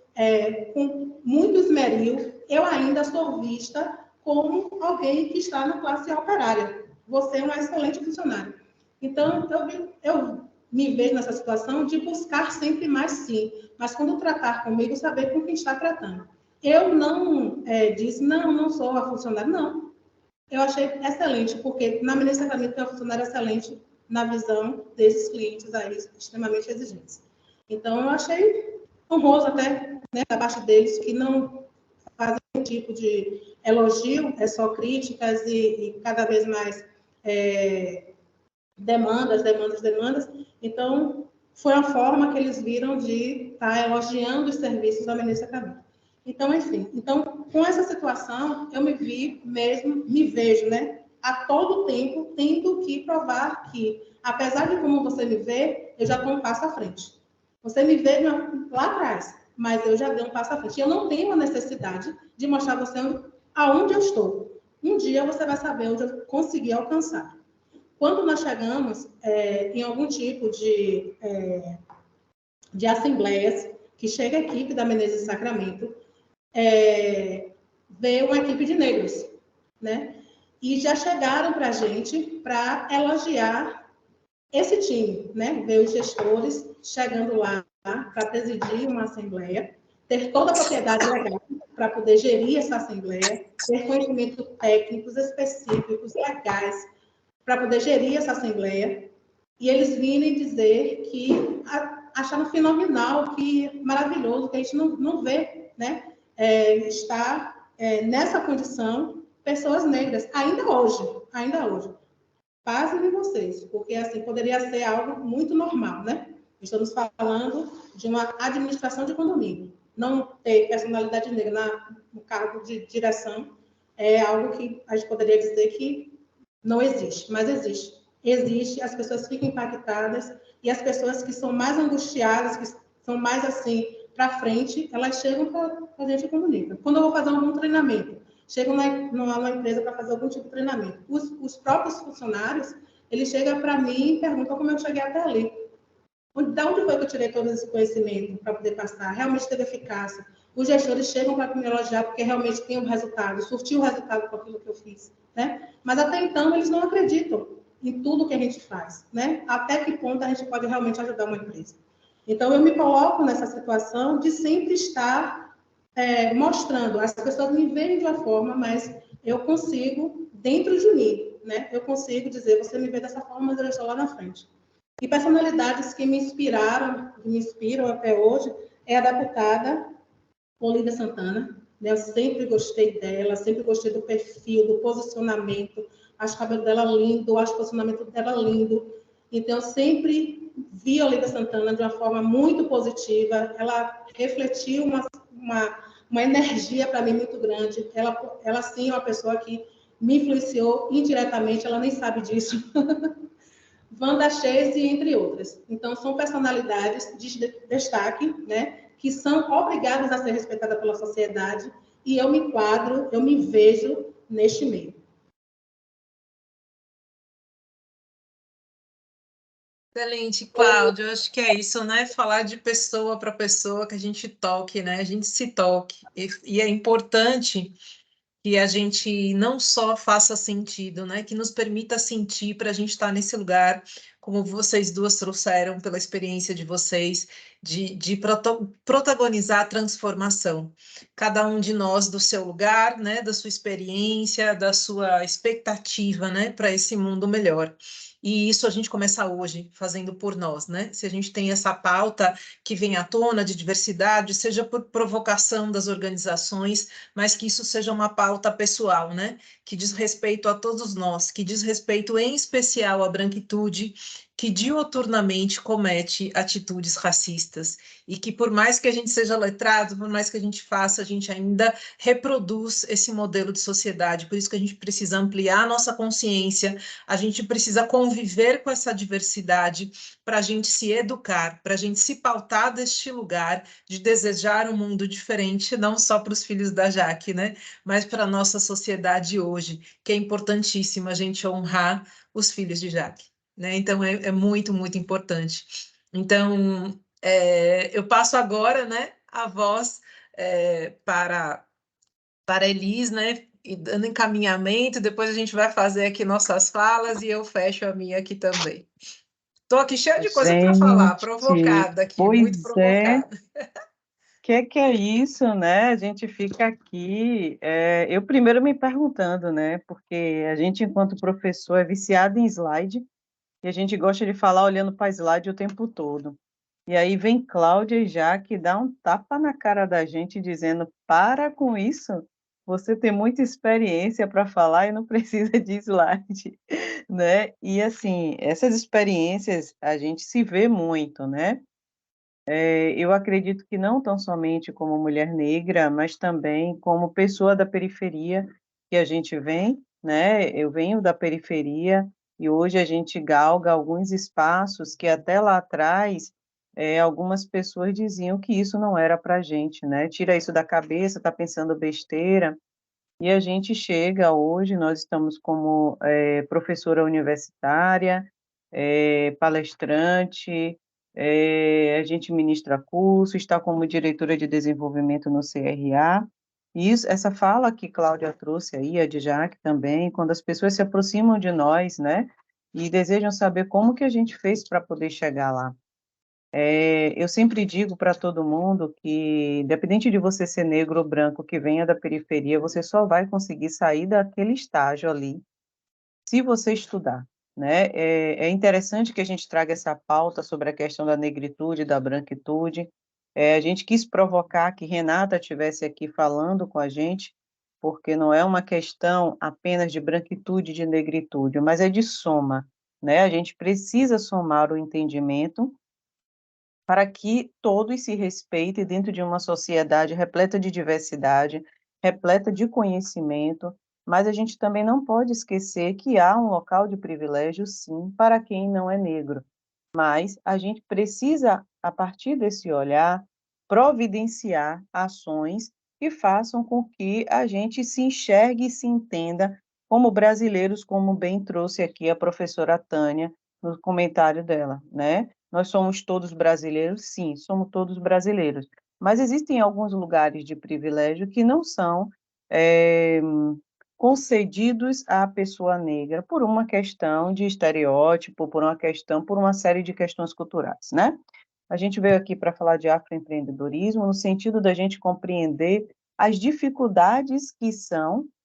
com muito esmeril, eu ainda sou vista como alguém que está na classe operária. Você é um excelente funcionário. Então, eu me vejo nessa situação de buscar sempre mais sim, mas quando tratar comigo, saber com quem está tratando. Eu não disse, não sou a funcionária, não. Eu achei excelente, porque na Menezes Sacramento tem uma funcionária excelente na visão desses clientes aí extremamente exigentes. Então, eu achei honroso até, né, da parte deles, que não fazem nenhum tipo de elogio, é só críticas e cada vez mais demandas. Então, foi a forma que eles viram de estar elogiando os serviços da Menezes Sacramento. Então, enfim, com essa situação, eu me vejo, né, a todo tempo, tendo que provar que, apesar de como você me vê, eu já estou um passo à frente. Você me vê lá atrás, mas eu já dei um passo à frente. Eu não tenho a necessidade de mostrar a você aonde eu estou. Um dia você vai saber onde eu consegui alcançar. Quando nós chegamos em algum tipo de assembleias, que chega a equipe da Menezes Sacramento, veio uma equipe de negros, né? E já chegaram para a gente para elogiar esse time, né? Veio os gestores chegando lá para presidir uma assembleia, ter toda a propriedade legal para poder gerir essa assembleia, ter conhecimentos técnicos específicos, legais, para poder gerir essa assembleia, e eles virem dizer que acharam fenomenal, que maravilhoso, que a gente não vê, né? Está nessa condição pessoas negras, ainda hoje. Pasmem vocês, porque assim poderia ser algo muito normal, né? Estamos falando de uma administração de condomínio. Não ter personalidade negra no cargo de direção é algo que a gente poderia dizer que não existe, mas existe. Existe, as pessoas ficam impactadas e as pessoas que são mais angustiadas, que são mais assim para frente, elas chegam para a gente e comunicam. Quando eu vou fazer algum treinamento, chegam numa empresa para fazer algum tipo de treinamento, os próprios funcionários, eles chegam para mim e perguntam como eu cheguei até ali. Da onde foi que eu tirei todo esse conhecimento para poder passar? Realmente teve eficácia. Os gestores chegam para me elogiar porque realmente tem um resultado, surtiu o resultado com aquilo que eu fiz, né? Mas até então eles não acreditam em tudo que a gente faz, né? Até que ponto a gente pode realmente ajudar uma empresa. Então eu me coloco nessa situação de sempre estar mostrando. As pessoas me veem de uma forma, mas eu consigo, dentro de mim, né? Eu consigo dizer, você me vê dessa forma, mas eu estou lá na frente. E personalidades que me inspiram até hoje, é a deputada Olívia Santana. Eu sempre gostei dela, sempre gostei do perfil, do posicionamento. Acho o cabelo dela lindo, acho o posicionamento dela lindo. Então, eu sempre vi a Olívia Santana de uma forma muito positiva. Ela refletiu uma energia para mim muito grande. Ela sim, é uma pessoa que me influenciou indiretamente, ela nem sabe disso. Wanda Chase, entre outras. Então, são personalidades de destaque, né, que são obrigadas a ser respeitadas pela sociedade, e eu me enquadro, eu me vejo neste meio. Excelente, Cláudia. Eu acho que é isso, né? Falar de pessoa para pessoa, que a gente toque, né? A gente se toque. E é importante que a gente não só faça sentido, né? Que nos permita sentir para a gente estar nesse lugar, como vocês duas trouxeram pela experiência de vocês, de protagonizar a transformação. Cada um de nós do seu lugar, né? Da sua experiência, da sua expectativa, né? Para esse mundo melhor. E isso a gente começa hoje, fazendo por nós, né? Se a gente tem essa pauta que vem à tona de diversidade, seja por provocação das organizações, mas que isso seja uma pauta pessoal, né? Que diz respeito a todos nós, que diz respeito em especial à branquitude, que diuturnamente comete atitudes racistas e que por mais que a gente seja letrado, por mais que a gente faça, a gente ainda reproduz esse modelo de sociedade. Por isso que a gente precisa ampliar a nossa consciência, a gente precisa conviver com essa diversidade para a gente se educar, para a gente se pautar deste lugar de desejar um mundo diferente, não só para os filhos da Jaque, né? Mas para a nossa sociedade hoje, que é importantíssimo a gente honrar os filhos de Jaque, né? Então, é muito, muito importante. Então, eu passo agora, né, a voz para Elis, né? E dando encaminhamento, depois a gente vai fazer aqui nossas falas e eu fecho a minha aqui também. Estou aqui cheia de coisa para falar, provocada aqui, muito provocada. que é isso, né? A gente fica aqui, eu primeiro me perguntando, né? Porque a gente, enquanto professor, é viciado em slide, e a gente gosta de falar olhando para slide o tempo todo. E aí vem Cláudia e Jaque dá um tapa na cara da gente, dizendo, para com isso, você tem muita experiência para falar e não precisa de slide, né? E assim, essas experiências a gente se vê muito, né? Eu acredito que não tão somente como mulher negra, mas também como pessoa da periferia que a gente vem, né? Eu venho da periferia e hoje a gente galga alguns espaços que até lá atrás algumas pessoas diziam que isso não era para a gente, né? Tira isso da cabeça, tá pensando besteira. E a gente chega hoje, nós estamos como professora universitária, palestrante, a gente ministra curso, está como diretora de desenvolvimento no CRA. E essa fala que Cláudia trouxe aí, a de Jaque também, quando as pessoas se aproximam de nós, né, e desejam saber como que a gente fez para poder chegar lá. Eu sempre digo para todo mundo que, independente de você ser negro ou branco, que venha da periferia, você só vai conseguir sair daquele estágio ali se você estudar, né? É interessante que a gente traga essa pauta sobre a questão da negritude, da branquitude. A gente quis provocar que Renata estivesse aqui falando com a gente, porque não é uma questão apenas de branquitude e de negritude, mas é de soma, né? A gente precisa somar o entendimento para que todos se respeitem dentro de uma sociedade repleta de diversidade, repleta de conhecimento, mas a gente também não pode esquecer que há um local de privilégio, sim, para quem não é negro. Mas a gente precisa, a partir desse olhar, providenciar ações que façam com que a gente se enxergue e se entenda como brasileiros, como bem trouxe aqui a professora Tânia no comentário dela, né? Nós somos todos brasileiros? Sim, somos todos brasileiros. Mas existem alguns lugares de privilégio que não são concedidos à pessoa negra por uma questão de estereótipo, por uma série de questões culturais, né? A gente veio aqui para falar de afroempreendedorismo no sentido da gente compreender as dificuldades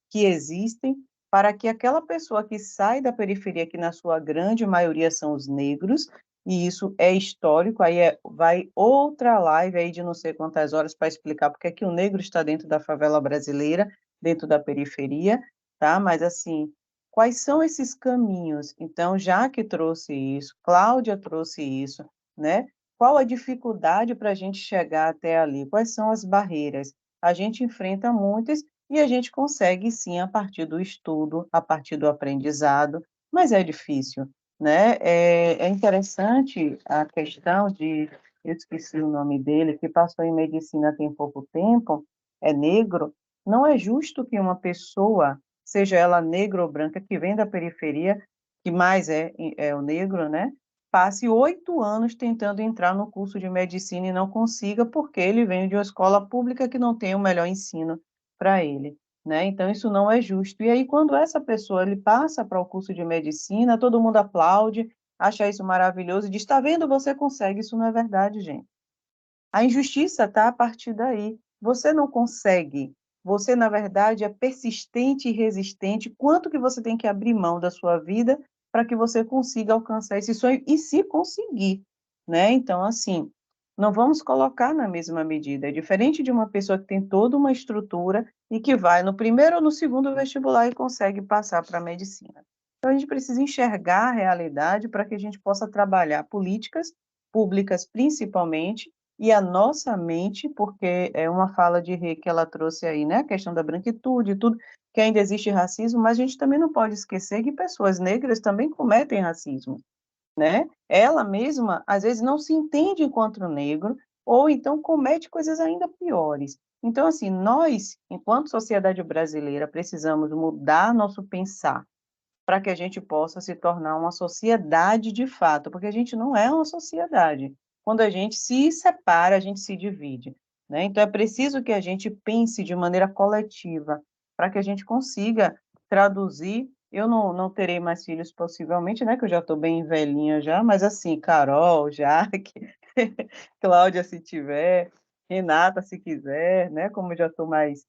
que existem para que aquela pessoa que sai da periferia, que na sua grande maioria são os negros, e isso é histórico, aí vai outra live aí de não sei quantas horas para explicar porque é que o negro está dentro da favela brasileira, dentro da periferia, tá? Mas assim, quais são esses caminhos? Então, Jaque trouxe isso, Cláudia trouxe isso, né? Qual a dificuldade para a gente chegar até ali? Quais são as barreiras? A gente enfrenta muitas e a gente consegue, sim, a partir do estudo, a partir do aprendizado, mas é difícil, né? É interessante a questão de, eu esqueci o nome dele, que passou em medicina tem pouco tempo, é negro, não é justo que uma pessoa, seja ela negra ou branca, que vem da periferia, que mais é o negro, né? Passe 8 anos tentando entrar no curso de medicina e não consiga, porque ele vem de uma escola pública que não tem o melhor ensino para ele, né? Então, isso não é justo. E aí, quando essa pessoa ele passa para o curso de medicina, todo mundo aplaude, acha isso maravilhoso e diz, está vendo, você consegue. Isso não é verdade, gente. A injustiça está a partir daí. Você não consegue. Você, na verdade, é persistente e resistente. Quanto que você tem que abrir mão da sua vida para que você consiga alcançar esse sonho e se conseguir, né? Então, assim, não vamos colocar na mesma medida. É diferente de uma pessoa que tem toda uma estrutura e que vai no primeiro ou no segundo vestibular e consegue passar para a medicina. Então, a gente precisa enxergar a realidade para que a gente possa trabalhar políticas públicas, principalmente, e a nossa mente, porque é uma fala de Rê que ela trouxe aí, né, a questão da branquitude e tudo, que ainda existe racismo, mas a gente também não pode esquecer que pessoas negras também cometem racismo, né? Ela mesma, às vezes, não se entende enquanto negro, ou então comete coisas ainda piores. Então, assim, nós, enquanto sociedade brasileira, precisamos mudar nosso pensar para que a gente possa se tornar uma sociedade de fato, porque a gente não é uma sociedade. Quando a gente se separa, a gente se divide, né? Então é preciso que a gente pense de maneira coletiva, para que a gente consiga traduzir. Eu não terei mais filhos possivelmente, né? Que eu já estou bem velhinha já, mas assim, Carol, Jaque, Cláudia, se tiver, Renata, se quiser, né? Como eu já estou mais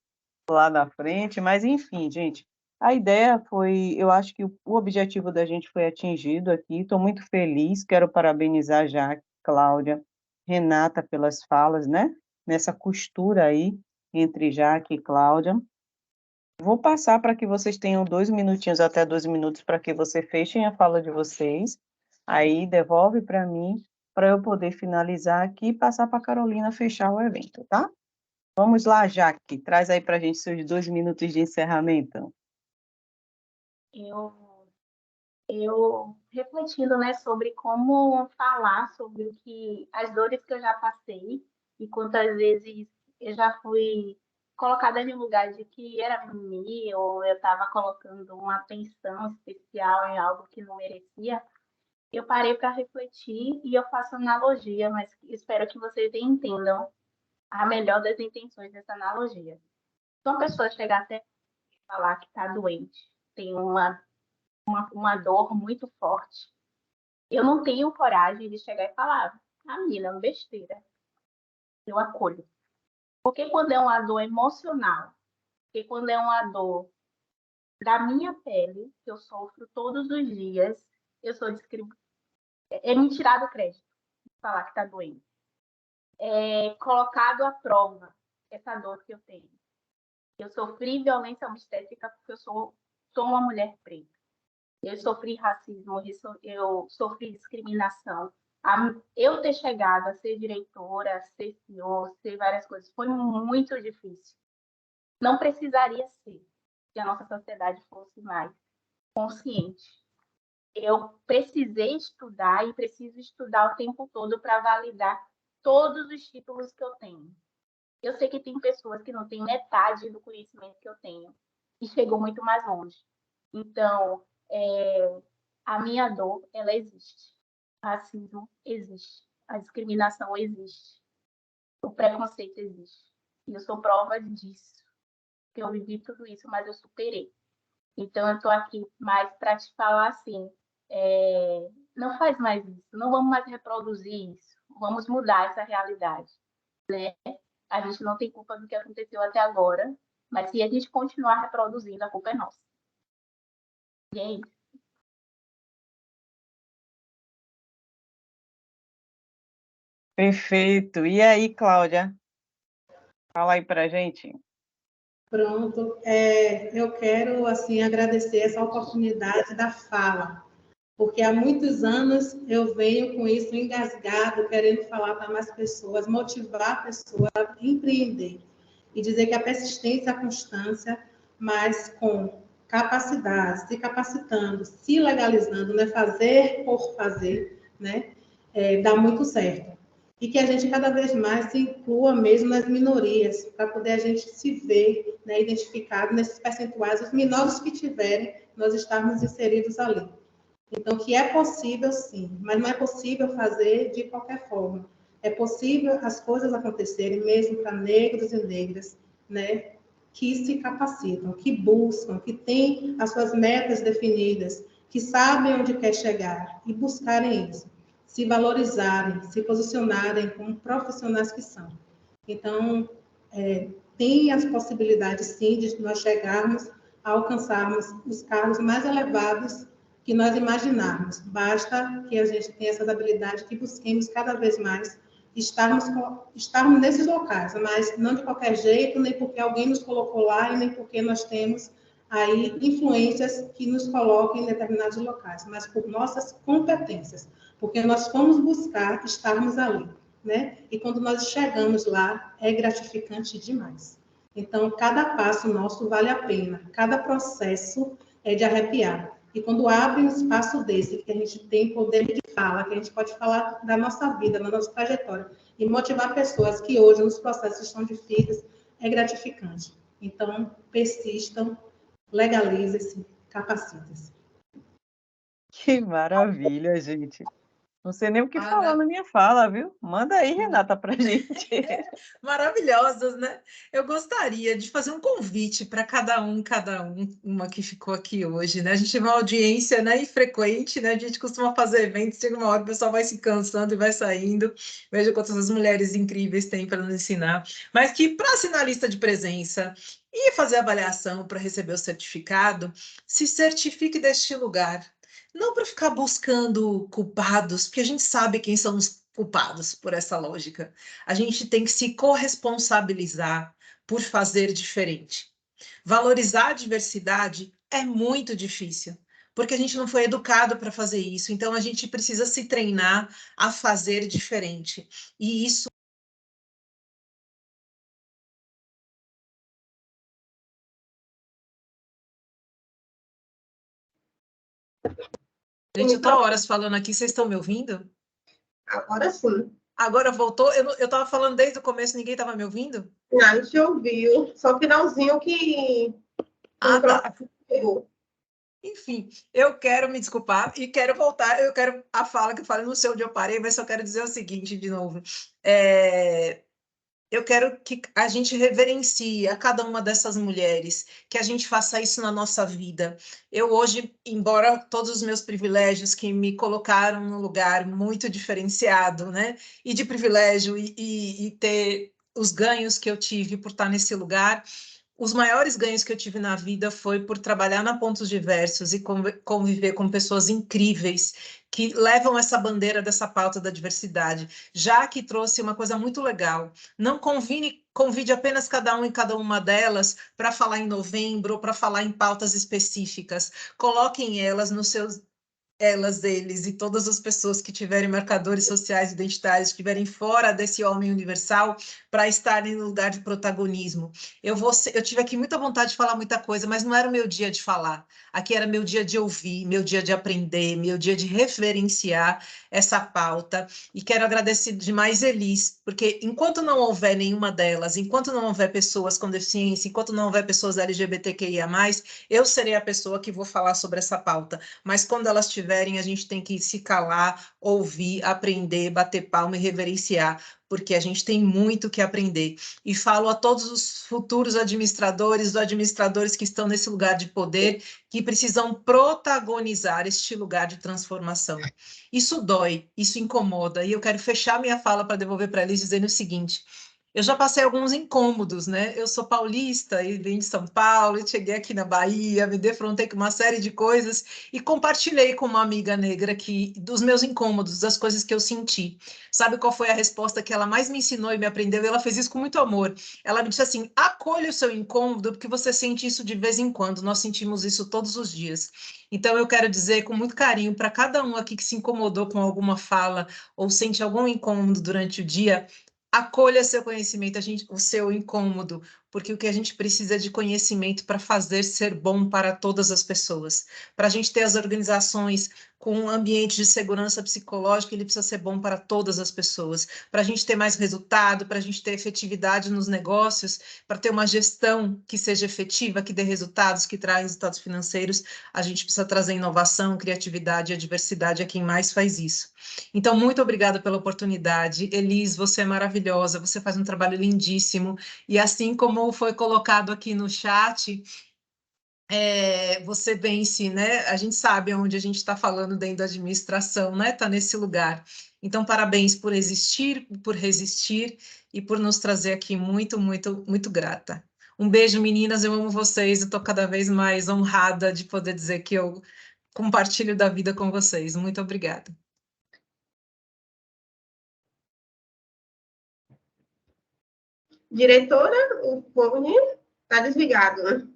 lá na frente, mas enfim, gente, a ideia foi, eu acho que o objetivo da gente foi atingido aqui, estou muito feliz, quero parabenizar Jaque, Cláudia, Renata pelas falas, né? Nessa costura aí entre Jaque e Cláudia. Vou passar para que vocês tenham 2 minutinhos, até 2 minutos, para que você fechem a fala de vocês, aí devolve para mim, para eu poder finalizar aqui e passar para a Carolina fechar o evento, tá? Vamos lá, Jaque, traz aí para a gente seus 2 minutos de encerramento. Eu refletindo, né, sobre como falar sobre as dores que eu já passei e quantas vezes eu já fui colocada em um lugar de que era mimimi ou eu estava colocando uma atenção especial em algo que não merecia, eu parei para refletir e eu faço analogia, mas espero que vocês entendam a melhor das intenções dessa analogia. Se uma pessoa chegar até falar que está doente, tem uma dor muito forte, eu não tenho coragem de chegar e falar, menina, é uma besteira. Eu acolho. Porque quando é uma dor emocional, porque quando é uma dor da minha pele, que eu sofro todos os dias, eu sou é me tirar do crédito, falar que está doente. É colocado à prova essa dor que eu tenho. Eu sofri violência obstétrica porque eu sou uma mulher preta. Eu sofri racismo, eu sofri discriminação. Eu ter chegado a ser diretora, a ser CEO, ser várias coisas, foi muito difícil. Não precisaria ser, se a nossa sociedade fosse mais consciente. Eu precisei estudar e preciso estudar o tempo todo para validar todos os títulos que eu tenho. Eu sei que tem pessoas que não têm metade do conhecimento que eu tenho e chegou muito mais longe. Então, a minha dor, ela existe. O racismo existe. A discriminação existe. O preconceito existe. E eu sou prova disso. Que eu vivi tudo isso, mas eu superei. Então, eu estou aqui mais para te falar assim, não faz mais isso, não vamos mais reproduzir isso, vamos mudar essa realidade. Né? A gente não tem culpa do que aconteceu até agora, mas se a gente continuar reproduzindo, a culpa é nossa. E é isso. Perfeito. E aí, Cláudia? Fala aí para a gente. Pronto. Eu quero, assim, agradecer essa oportunidade da fala, porque há muitos anos eu venho com isso engasgado, querendo falar para mais pessoas, motivar a pessoa a empreender e dizer que a persistência, a constância, mas com capacidade, se capacitando, se legalizando, né, fazer por fazer, né, dá muito certo. E que a gente cada vez mais se inclua mesmo nas minorias, para poder a gente se ver, né, identificado nesses percentuais, os menores que tiverem, nós estarmos inseridos ali. Então, que é possível, sim, mas não é possível fazer de qualquer forma. É possível as coisas acontecerem mesmo para negros e negras, né, que se capacitam, que buscam, que têm as suas metas definidas, que sabem onde quer chegar e buscarem isso, se valorizarem, se posicionarem como profissionais que são. Então, tem as possibilidades, sim, de nós chegarmos a alcançarmos os cargos mais elevados que nós imaginarmos. Basta que a gente tenha essas habilidades, que busquemos cada vez mais estarmos nesses locais, mas não de qualquer jeito, nem porque alguém nos colocou lá e nem porque nós temos aí influências que nos coloquem em determinados locais, mas por nossas competências, porque nós fomos buscar estarmos ali, né? E quando nós chegamos lá, é gratificante demais. Então, cada passo nosso vale a pena, cada processo é de arrepiar. E quando abre um espaço desse, que a gente tem poder de fala, que a gente pode falar da nossa vida, da nossa trajetória, e motivar pessoas que hoje nos processos estão difíceis, é gratificante. Então, persistam, legalizem-se, capacitem-se. Que maravilha, gente. Não sei nem o que Ah, falar não. na minha fala, viu? Manda aí, Renata, para a gente. Maravilhosas, né? Eu gostaria de fazer um convite para uma que ficou aqui hoje, né? A gente tem uma audiência, né, infrequente, né? A gente costuma fazer eventos, chega uma hora o pessoal vai se cansando e vai saindo. Veja quantas as mulheres incríveis têm para nos ensinar. Mas que para assinar a lista de presença e fazer avaliação para receber o certificado, se certifique deste lugar. Não para ficar buscando culpados, porque a gente sabe quem são os culpados por essa lógica. A gente tem que se corresponsabilizar por fazer diferente. Valorizar a diversidade é muito difícil, porque a gente não foi educado para fazer isso. Então, a gente precisa se treinar a fazer diferente. E isso. Gente, eu estou horas falando aqui, vocês estão me ouvindo? Agora sim. Agora voltou? Eu estava falando desde o começo, ninguém estava me ouvindo? Não, a gente ouviu. Só o finalzinho que o Ah, tá. microfone pegou. Enfim, eu quero me desculpar e quero voltar. Eu quero a fala que eu falei, não sei onde eu parei, mas só quero dizer o seguinte de novo. Eu quero que a gente reverencie a cada uma dessas mulheres, que a gente faça isso na nossa vida. Eu hoje, embora todos os meus privilégios que me colocaram num lugar muito diferenciado, né, e de privilégio e ter os ganhos que eu tive por estar nesse lugar, os maiores ganhos que eu tive na vida foi por trabalhar na Pontos Diversos e conviver com pessoas incríveis que levam essa bandeira dessa pauta da diversidade, já que trouxe uma coisa muito legal. Não convide apenas cada um e cada uma delas para falar em novembro ou para falar em pautas específicas. Coloquem elas nos seus elas, eles e todas as pessoas que tiverem marcadores sociais identitários, estiverem fora desse homem universal, para estarem no lugar de protagonismo. Eu tive aqui muita vontade de falar muita coisa, mas não era o meu dia de falar. Aqui era meu dia de ouvir, meu dia de aprender, meu dia de referenciar essa pauta. E quero agradecer demais Elis, porque enquanto não houver nenhuma delas, enquanto não houver pessoas com deficiência, enquanto não houver pessoas LGBTQIA+, eu serei a pessoa que vou falar sobre essa pauta. Mas quando elas tiverem, a gente tem que se calar, ouvir, aprender, bater palma e reverenciar, porque a gente tem muito que aprender. E falo a todos os futuros administradores que estão nesse lugar de poder, que precisam protagonizar este lugar de transformação. Isso dói, isso incomoda, e eu quero fechar minha fala para devolver para eles dizendo o seguinte: eu já passei alguns incômodos, né? Eu sou paulista e vim de São Paulo, e cheguei aqui na Bahia, me defrontei com uma série de coisas e compartilhei com uma amiga negra dos meus incômodos, das coisas que eu senti. Sabe qual foi a resposta que ela mais me ensinou e me aprendeu? E ela fez isso com muito amor. Ela me disse assim: acolha o seu incômodo, porque você sente isso de vez em quando, nós sentimos isso todos os dias. Então, eu quero dizer com muito carinho para cada um aqui que se incomodou com alguma fala ou sente algum incômodo durante o dia, acolha seu conhecimento, o seu incômodo, porque o que a gente precisa é de conhecimento para fazer ser bom para todas as pessoas. Para a gente ter as organizações com um ambiente de segurança psicológica, ele precisa ser bom para todas as pessoas. Para a gente ter mais resultado, para a gente ter efetividade nos negócios, para ter uma gestão que seja efetiva, que dê resultados, que traga resultados financeiros, a gente precisa trazer inovação, criatividade e a diversidade é quem mais faz isso. Então, muito obrigada pela oportunidade. Elis, você é maravilhosa, você faz um trabalho lindíssimo. E assim como foi colocado aqui no chat, você vence, né? A gente sabe onde a gente está falando dentro da administração, né? Está nesse lugar. Então, parabéns por existir, por resistir e por nos trazer aqui muito, muito, muito grata. Um beijo, meninas, eu amo vocês, eu estou cada vez mais honrada de poder dizer que eu compartilho da vida com vocês. Muito obrigada. Diretora, o fone está desligado, né?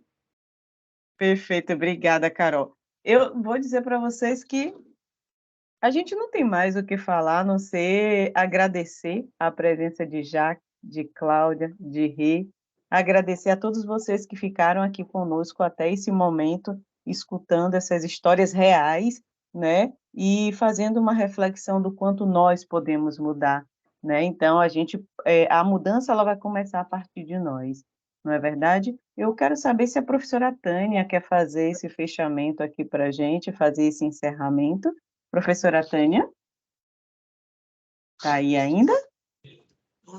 Perfeito, obrigada, Carol. Eu vou dizer para vocês que a gente não tem mais o que falar, a não ser agradecer a presença de Jaque, de Cláudia, de Rê, agradecer a todos vocês que ficaram aqui conosco até esse momento, escutando essas histórias reais, né? E fazendo uma reflexão do quanto nós podemos mudar, né? Então, a mudança ela vai começar a partir de nós, não é verdade? Eu quero saber se a professora Tânia quer fazer esse fechamento aqui para a gente, fazer esse encerramento. Professora Tânia? Tá aí ainda?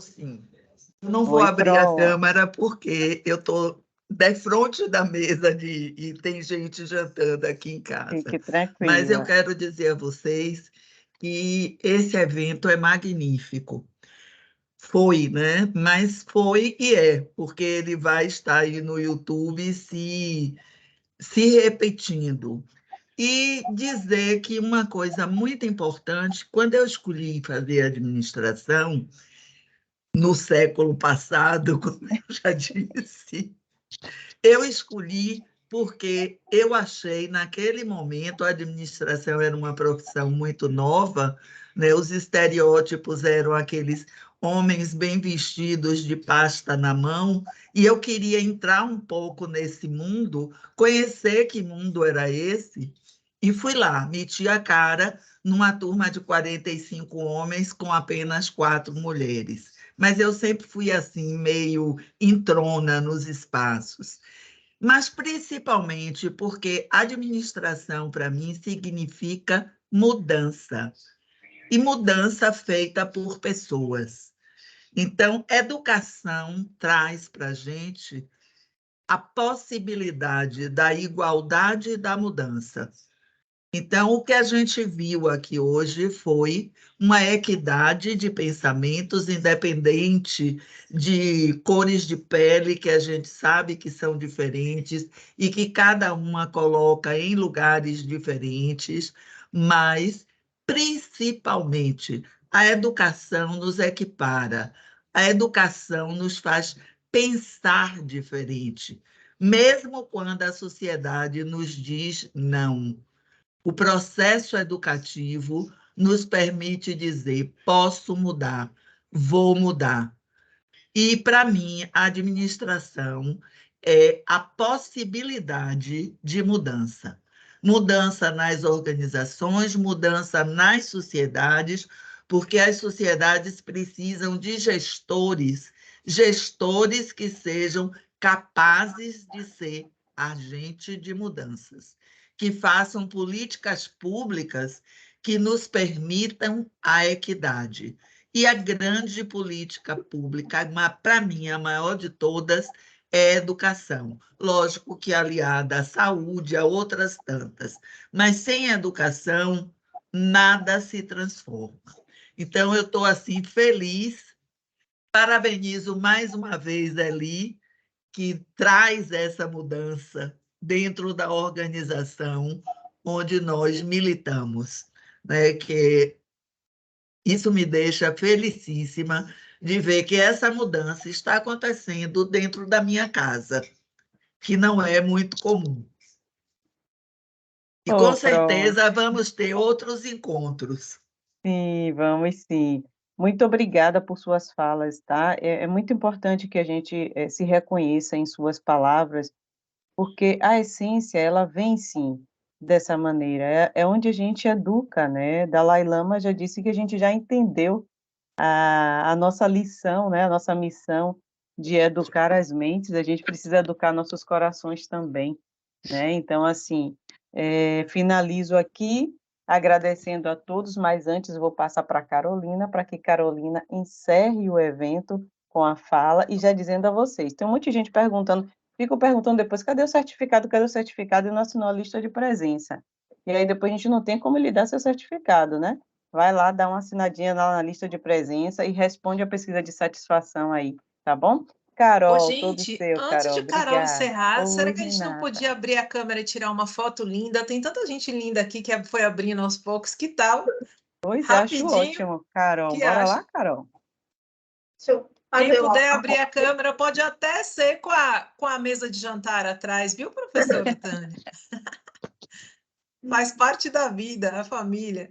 Sim. Eu não vou abrir a câmera porque eu estou de frente da mesa e tem gente jantando aqui em casa. Fique tranquila. Mas eu quero dizer a vocês que esse evento é magnífico. Foi, né? Mas foi e é, porque ele vai estar aí no YouTube se repetindo. E dizer que uma coisa muito importante, quando eu escolhi fazer administração, no século passado, como eu já disse, eu escolhi porque eu achei, naquele momento, a administração era uma profissão muito nova, né? Os estereótipos eram aqueles homens bem vestidos de pasta na mão, e eu queria entrar um pouco nesse mundo, conhecer que mundo era esse, e fui lá, meti a cara numa turma de 45 homens com apenas 4 mulheres. Mas eu sempre fui assim, meio entrona nos espaços. Mas principalmente porque administração, para mim, significa mudança. E mudança feita por pessoas. Então, educação traz para a gente a possibilidade da igualdade e da mudança. Então, o que a gente viu aqui hoje foi uma equidade de pensamentos, independente de cores de pele, que a gente sabe que são diferentes e que cada uma coloca em lugares diferentes, mas, principalmente, a educação nos equipara, a educação nos faz pensar diferente, mesmo quando a sociedade nos diz não. O processo educativo nos permite dizer: posso mudar, vou mudar. E, para mim, a administração é a possibilidade de mudança. Mudança nas organizações, mudança nas sociedades, porque as sociedades precisam de gestores, gestores que sejam capazes de ser agente de mudanças, que façam políticas públicas que nos permitam a equidade. E a grande política pública, para mim, a maior de todas, é a educação. Lógico que aliada à saúde, a outras tantas. Mas sem educação, nada se transforma. Então, eu estou assim, feliz. Parabenizo mais uma vez a Eli, que traz essa mudança dentro da organização onde nós militamos, né? Que isso me deixa felicíssima de ver que essa mudança está acontecendo dentro da minha casa, que não é muito comum. E com certeza vamos ter outros encontros. Sim, vamos sim. Muito obrigada por suas falas, tá? É muito importante que a gente se reconheça em suas palavras, porque a essência, ela vem sim dessa maneira. É onde a gente educa, né? Dalai Lama já disse que a gente já entendeu a nossa lição, né? A nossa missão de educar as mentes, a gente precisa educar nossos corações também, né? Então, assim, finalizo aqui agradecendo a todos, mas antes vou passar para a Carolina, para que Carolina encerre o evento com a fala e já dizendo a vocês, tem um monte de gente perguntando, fico perguntando depois, cadê o certificado? Cadê o certificado? E não assinou a lista de presença. E aí depois a gente não tem como lhe dar seu certificado, né? Vai lá, dá uma assinadinha lá na lista de presença e responde a pesquisa de satisfação aí, tá bom? Carol, Ô, todo gente, seu, antes Carol, de Carol obrigada. encerrar, será Oi, que a gente não Renata. podia abrir a câmera e tirar uma foto linda? Tem tanta gente linda aqui que foi abrindo aos poucos. Que tal? Pois, acho Rapidinho, ótimo, Carol. que Bora acha? lá, Carol? Deixa eu Quem fazer puder uma abrir a câmera, pode até ser com a mesa de jantar atrás, viu, professora Tânia? Faz parte da vida, a família.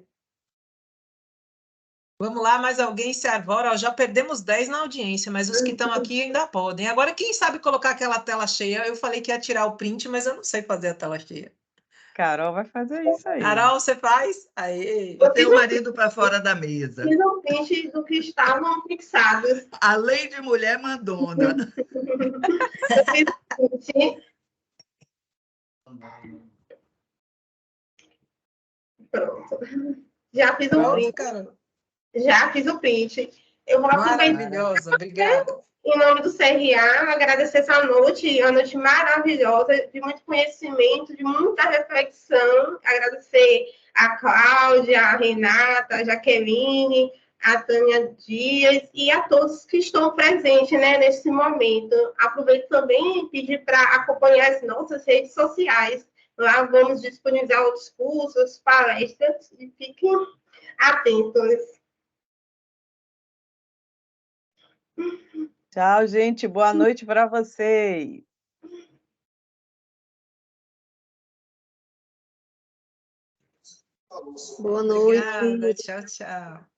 Vamos lá, mais alguém se arvora? Ó, já perdemos 10 na audiência, mas os que estão aqui ainda podem. Agora, quem sabe colocar aquela tela cheia? Eu falei que ia tirar o print, mas eu não sei fazer a tela cheia. Carol vai fazer isso aí. Carol, você faz? Aê! Botei o marido para fora da mesa. fiz um print do que estavam fixados. A lei de mulher mandona. Eu fiz um print. Pronto. Já fiz um Pronto, print. Carol. Já fiz o print. Eu vou aproveitar Maravilhosa, obrigada. em nome do CRA, agradecer essa noite, uma noite maravilhosa, de muito conhecimento, de muita reflexão. Agradecer a Cláudia, a Renata, a Jaqueline, a Tânia Dias e a todos que estão presentes, né, nesse momento. Aproveito também e pedir para acompanhar as nossas redes sociais. Lá vamos disponibilizar outros cursos, palestras, e fiquem atentos. Tchau, gente. Boa noite para vocês. Boa noite. Obrigada, tchau, tchau.